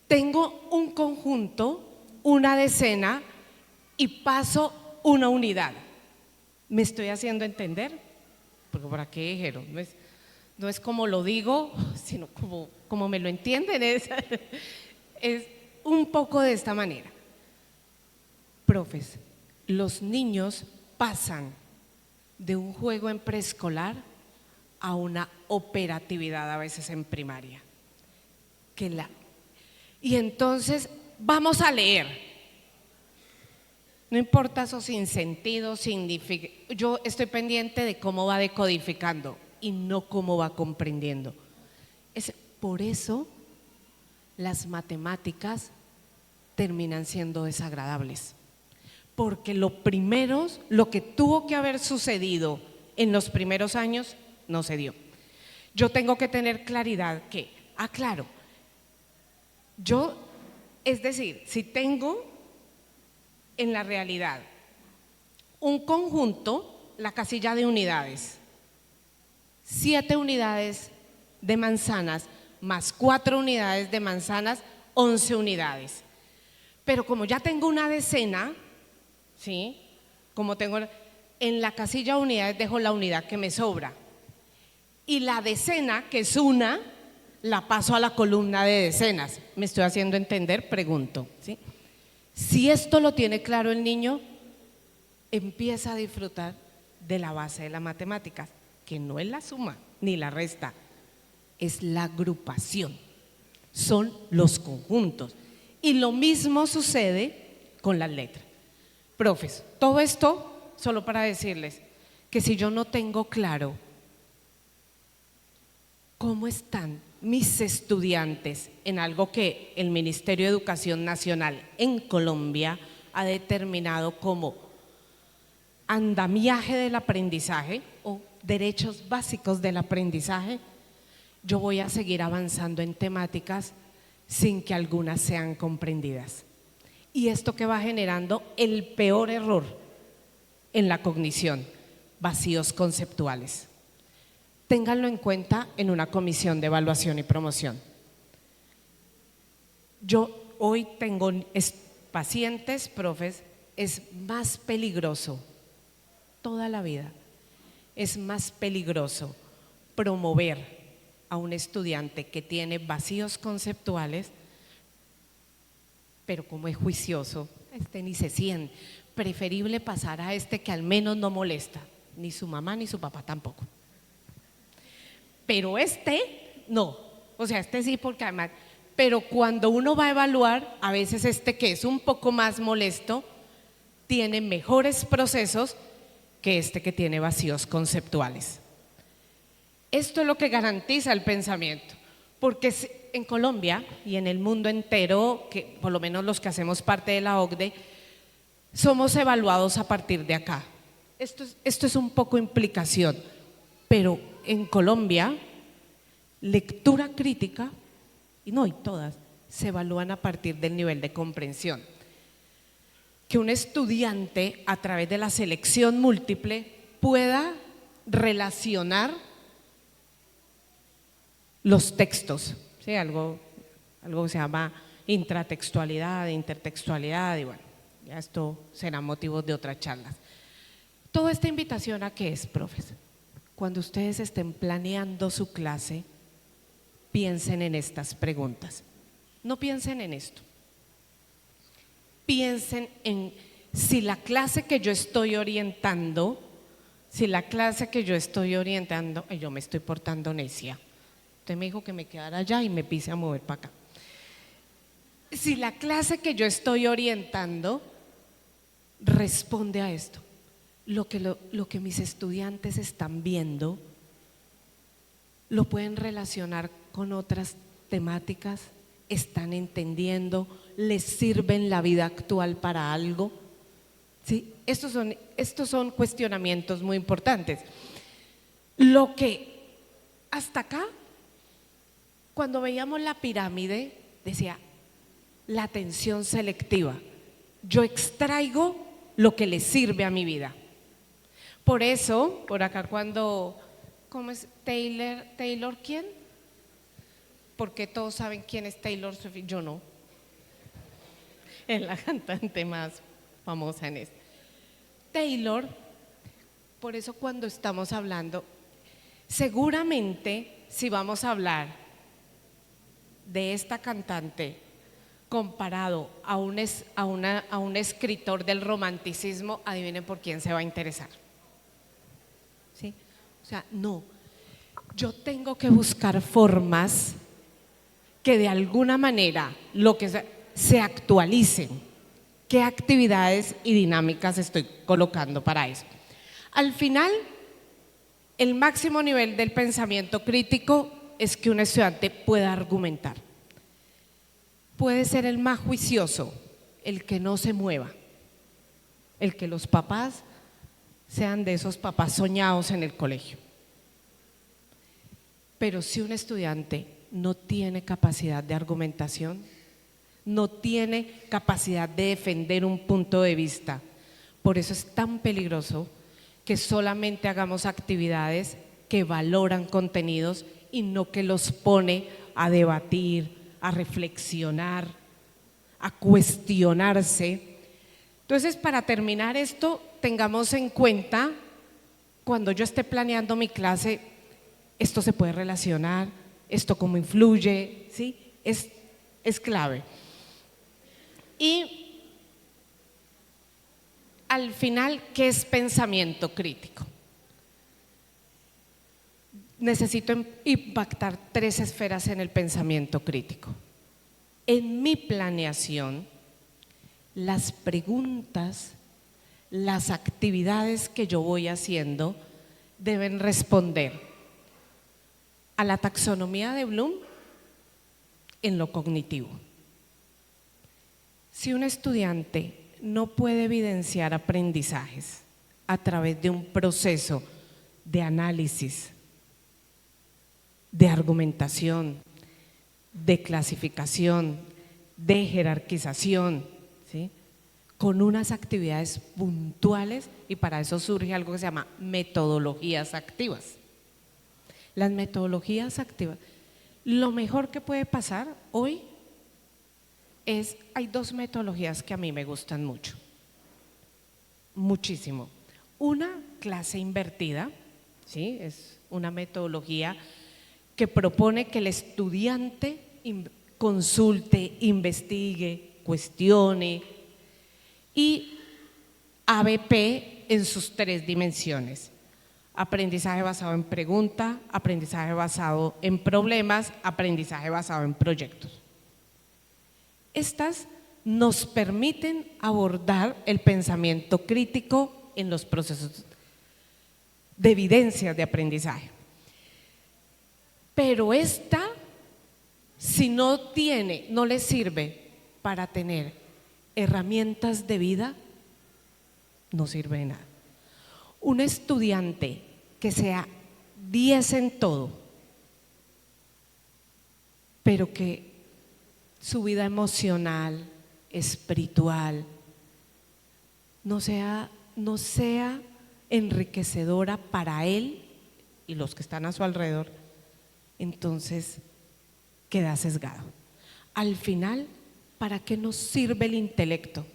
S6: Tengo un conjunto, una decena, y paso una unidad. ¿Me estoy haciendo entender? Porque por aquí dijeron, no es como lo digo, sino como me lo entienden. Es un poco de esta manera. Profes, los niños pasan de un juego en preescolar a una operatividad a veces en primaria. Y entonces vamos a leer. No importa eso sin sentido, yo estoy pendiente de cómo va decodificando y no cómo va comprendiendo. Por eso las matemáticas terminan siendo desagradables. Porque lo que tuvo que haber sucedido en los primeros años, no se dio. Yo tengo que tener claridad que, claro, es decir, si tengo en la realidad un conjunto, la casilla de unidades, 7 unidades de manzanas más 4 unidades de manzanas, 11 unidades. Pero como ya tengo una decena, ¿sí? Como tengo en la casilla de unidades, dejo la unidad que me sobra. Y la decena, que es una, la paso a la columna de decenas. ¿Me estoy haciendo entender? Pregunto, ¿sí? Si esto lo tiene claro el niño, empieza a disfrutar de la base de las matemáticas, que no es la suma ni la resta, es la agrupación, son los conjuntos. Y lo mismo sucede con las letras. Profes, todo esto solo para decirles que si yo no tengo claro cómo están mis estudiantes en algo que el Ministerio de Educación Nacional en Colombia ha determinado como andamiaje del aprendizaje o derechos básicos del aprendizaje, yo voy a seguir avanzando en temáticas sin que algunas sean comprendidas. Y esto que va generando el peor error en la cognición, vacíos conceptuales. Ténganlo en cuenta en una comisión de evaluación y promoción. Yo hoy tengo pacientes, profes, es más peligroso, toda la vida, es más peligroso promover a un estudiante que tiene vacíos conceptuales, pero como es juicioso, ni se siente, preferible pasar a que al menos no molesta, ni su mamá ni su papá tampoco. Pero no, o sea, sí porque además, pero cuando uno va a evaluar, a veces que es un poco más molesto, tiene mejores procesos que que tiene vacíos conceptuales. Esto es lo que garantiza el pensamiento, porque en Colombia y en el mundo entero, que por lo menos los que hacemos parte de la OCDE, somos evaluados a partir de acá. Esto es un poco implicación, pero en Colombia, lectura crítica, y todas, se evalúan a partir del nivel de comprensión. Que un estudiante, a través de la selección múltiple, pueda relacionar los textos, ¿sí? Algo que se llama intratextualidad, intertextualidad, y bueno, ya esto será motivo de otras charlas. Toda esta invitación, ¿a qué es, profes? Cuando ustedes estén planeando su clase, piensen en estas preguntas. No piensen en esto. Piensen en si la clase que yo estoy orientando, yo me estoy portando necia. Usted me dijo que me quedara allá y me pise a mover para acá. Si la clase que yo estoy orientando responde a esto, lo que mis estudiantes están viendo, lo pueden relacionar con otras temáticas, están entendiendo, les sirve en la vida actual para algo. ¿Sí? Estos son cuestionamientos muy importantes. Lo que hasta acá, cuando veíamos la pirámide, decía la atención selectiva. Yo extraigo lo que le sirve a mi vida. Por eso, por acá ¿cómo es? ¿Taylor quién? Porque todos saben quién es Taylor Swift, yo no. Es la cantante más famosa en esto. Taylor, por eso cuando estamos hablando, seguramente si vamos a hablar de esta cantante comparado a un escritor del romanticismo, adivinen por quién se va a interesar. ¿Sí? O sea, no, yo tengo que buscar formas que de alguna manera se actualicen. ¿Qué actividades y dinámicas estoy colocando para eso? Al final, el máximo nivel del pensamiento crítico es que un estudiante pueda argumentar. Puede ser el más juicioso, el que no se mueva, el que los papás sean de esos papás soñados en el colegio. Pero si un estudiante no tiene capacidad de argumentación, no tiene capacidad de defender un punto de vista, por eso es tan peligroso que solamente hagamos actividades que valoran contenidos y no que los pone a debatir, a reflexionar, a cuestionarse. Entonces, para terminar esto, tengamos en cuenta, cuando yo esté planeando mi clase, esto se puede relacionar, esto cómo influye, ¿sí? Es clave. Y al final, ¿qué es pensamiento crítico? Necesito impactar 3 esferas en el pensamiento crítico. En mi planeación, las preguntas, las actividades que yo voy haciendo deben responder a la taxonomía de Bloom en lo cognitivo. Si un estudiante no puede evidenciar aprendizajes a través de un proceso de análisis, de argumentación, de clasificación, de jerarquización, ¿sí? Con unas actividades puntuales, y para eso surge algo que se llama metodologías activas. Las metodologías activas, lo mejor que puede pasar hoy hay dos metodologías que a mí me gustan mucho, muchísimo. Una, clase invertida, ¿sí? Es una metodología que propone que el estudiante consulte, investigue, cuestione, y ABP en sus 3 dimensiones: aprendizaje basado en pregunta, aprendizaje basado en problemas, aprendizaje basado en proyectos. Estas nos permiten abordar el pensamiento crítico en los procesos de evidencias de aprendizaje. Pero esta, si no le sirve para tener herramientas de vida, no sirve de nada. Un estudiante que sea 10 en todo, pero que su vida emocional, espiritual, no sea enriquecedora para él y los que están a su alrededor, entonces queda sesgado. Al final, ¿para qué nos sirve el intelecto?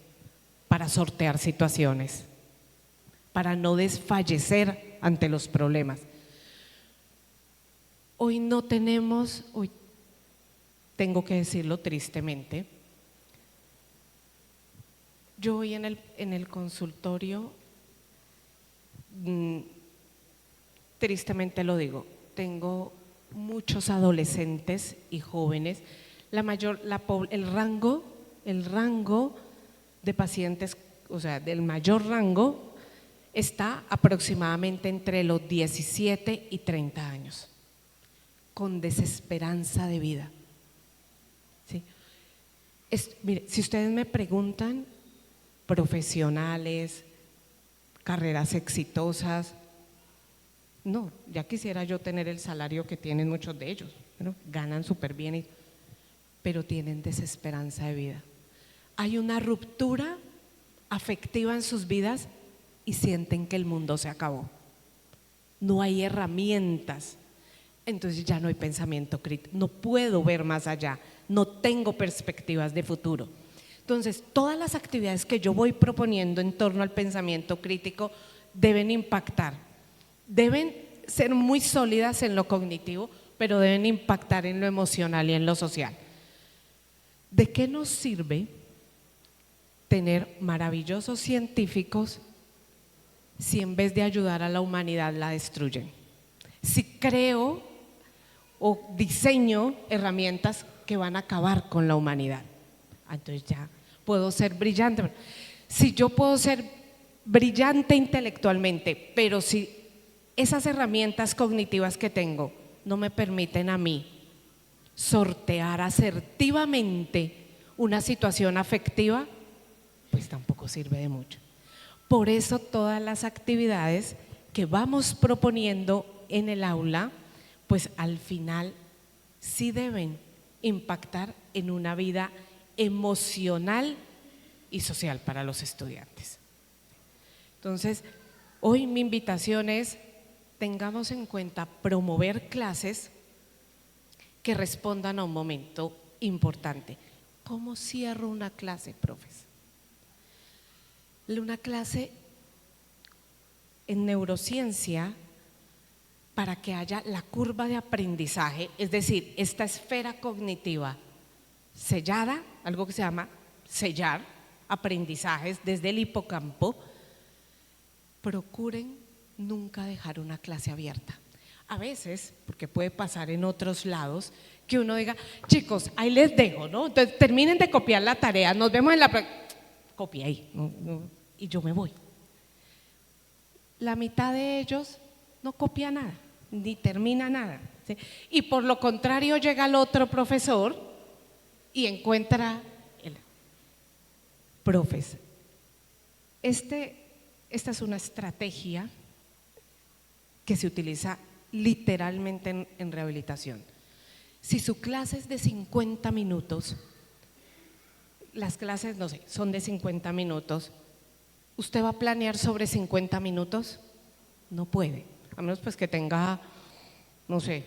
S6: Para sortear situaciones, para no desfallecer ante los problemas. Hoy tengo que decirlo tristemente, yo hoy en el consultorio, tristemente lo digo, tengo muchos adolescentes y jóvenes. El rango de pacientes, o sea, del mayor rango, está aproximadamente entre los 17 y 30 años, con desesperanza de vida. ¿Sí? Mire, si ustedes me preguntan, profesionales, carreras exitosas, no, ya quisiera yo tener el salario que tienen muchos de ellos, ¿no? Ganan súper bien, pero tienen desesperanza de vida. Hay una ruptura afectiva en sus vidas y sienten que el mundo se acabó. No hay herramientas, entonces ya no hay pensamiento crítico, no puedo ver más allá, no tengo perspectivas de futuro. Entonces, todas las actividades que yo voy proponiendo en torno al pensamiento crítico deben impactar, deben ser muy sólidas en lo cognitivo, pero deben impactar en lo emocional y en lo social. ¿De qué nos sirve tener maravillosos científicos si en vez de ayudar a la humanidad la destruyen? Si creo o diseño herramientas que van a acabar con la humanidad, entonces ya puedo ser brillante. Si yo puedo ser brillante intelectualmente, pero si esas herramientas cognitivas que tengo no me permiten a mí sortear asertivamente una situación afectiva, pues tampoco sirve de mucho. Por eso todas las actividades que vamos proponiendo en el aula, pues al final sí deben impactar en una vida emocional y social para los estudiantes. Entonces, hoy mi invitación es: tengamos en cuenta promover clases que respondan a un momento importante. ¿Cómo cierro una clase, profes? Una clase en neurociencia, para que haya la curva de aprendizaje, es decir, esta esfera cognitiva sellada, algo que se llama sellar aprendizajes desde el hipocampo, procuren nunca dejar una clase abierta. A veces, porque puede pasar en otros lados, que uno diga, chicos, ahí les dejo, ¿no? Entonces terminen de copiar la tarea, nos vemos en la copia ahí, y yo me voy. La mitad de ellos no copia nada, ni termina nada, ¿sí? Y por lo contrario llega el otro profesor y encuentra profes. Esta es una estrategia que se utiliza literalmente en rehabilitación. Si su clase es de 50 minutos, las clases, no sé, son de 50 minutos, ¿usted va a planear sobre 50 minutos? No puede, a menos pues que tenga, no sé,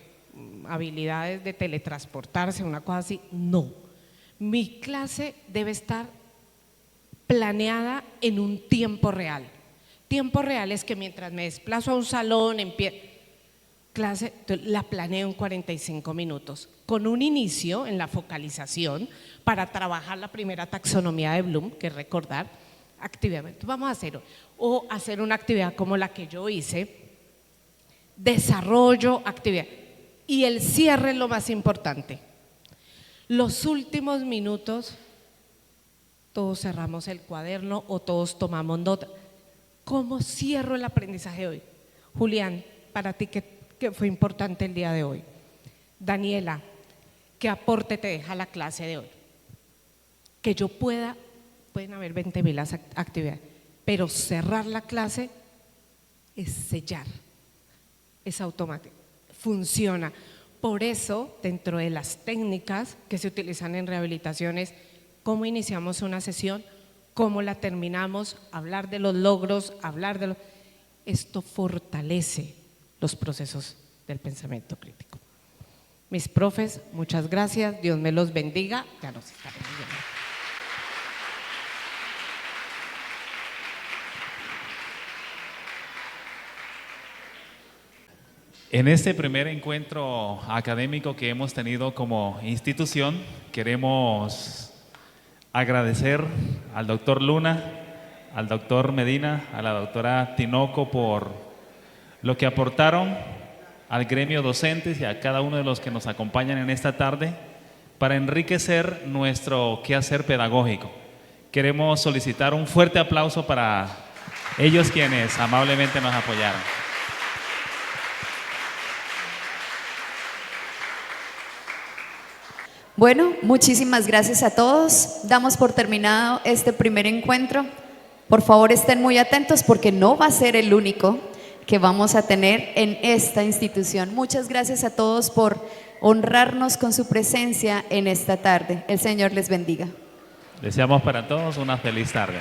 S6: habilidades de teletransportarse, una cosa así, no. Mi clase debe estar planeada en un tiempo real. Tiempo real es que mientras me desplazo a un salón, clase, la planeo en 45 minutos, con un inicio en la focalización para trabajar la primera taxonomía de Bloom, que es recordar actividad. Vamos a hacer, o hacer una actividad como la que yo hice, desarrollo, actividad. Y el cierre es lo más importante. Los últimos minutos, todos cerramos el cuaderno o todos tomamos nota. ¿Cómo cierro el aprendizaje de hoy? Julián, para ti, ¿qué fue importante el día de hoy? Daniela, ¿qué aporte te deja la clase de hoy? Que yo pueden haber 20.000 actividades, pero cerrar la clase es sellar, es automático, funciona. Por eso, dentro de las técnicas que se utilizan en rehabilitaciones, cómo iniciamos una sesión, cómo la terminamos, hablar de los logros, esto fortalece los procesos del pensamiento crítico. Mis profes, muchas gracias, Dios me los bendiga, ya nos estaremos viendo.
S3: En este primer encuentro académico que hemos tenido como institución, queremos agradecer al doctor Luna, al doctor Medina, a la doctora Tinoco por lo que aportaron al gremio docentes y a cada uno de los que nos acompañan en esta tarde para enriquecer nuestro quehacer pedagógico. Queremos solicitar un fuerte aplauso para ellos quienes amablemente nos apoyaron.
S2: Bueno, muchísimas gracias a todos. Damos por terminado este primer encuentro. Por favor, estén muy atentos porque no va a ser el único que vamos a tener en esta institución. Muchas gracias a todos por honrarnos con su presencia en esta tarde. El Señor les bendiga.
S3: Deseamos para todos una feliz tarde.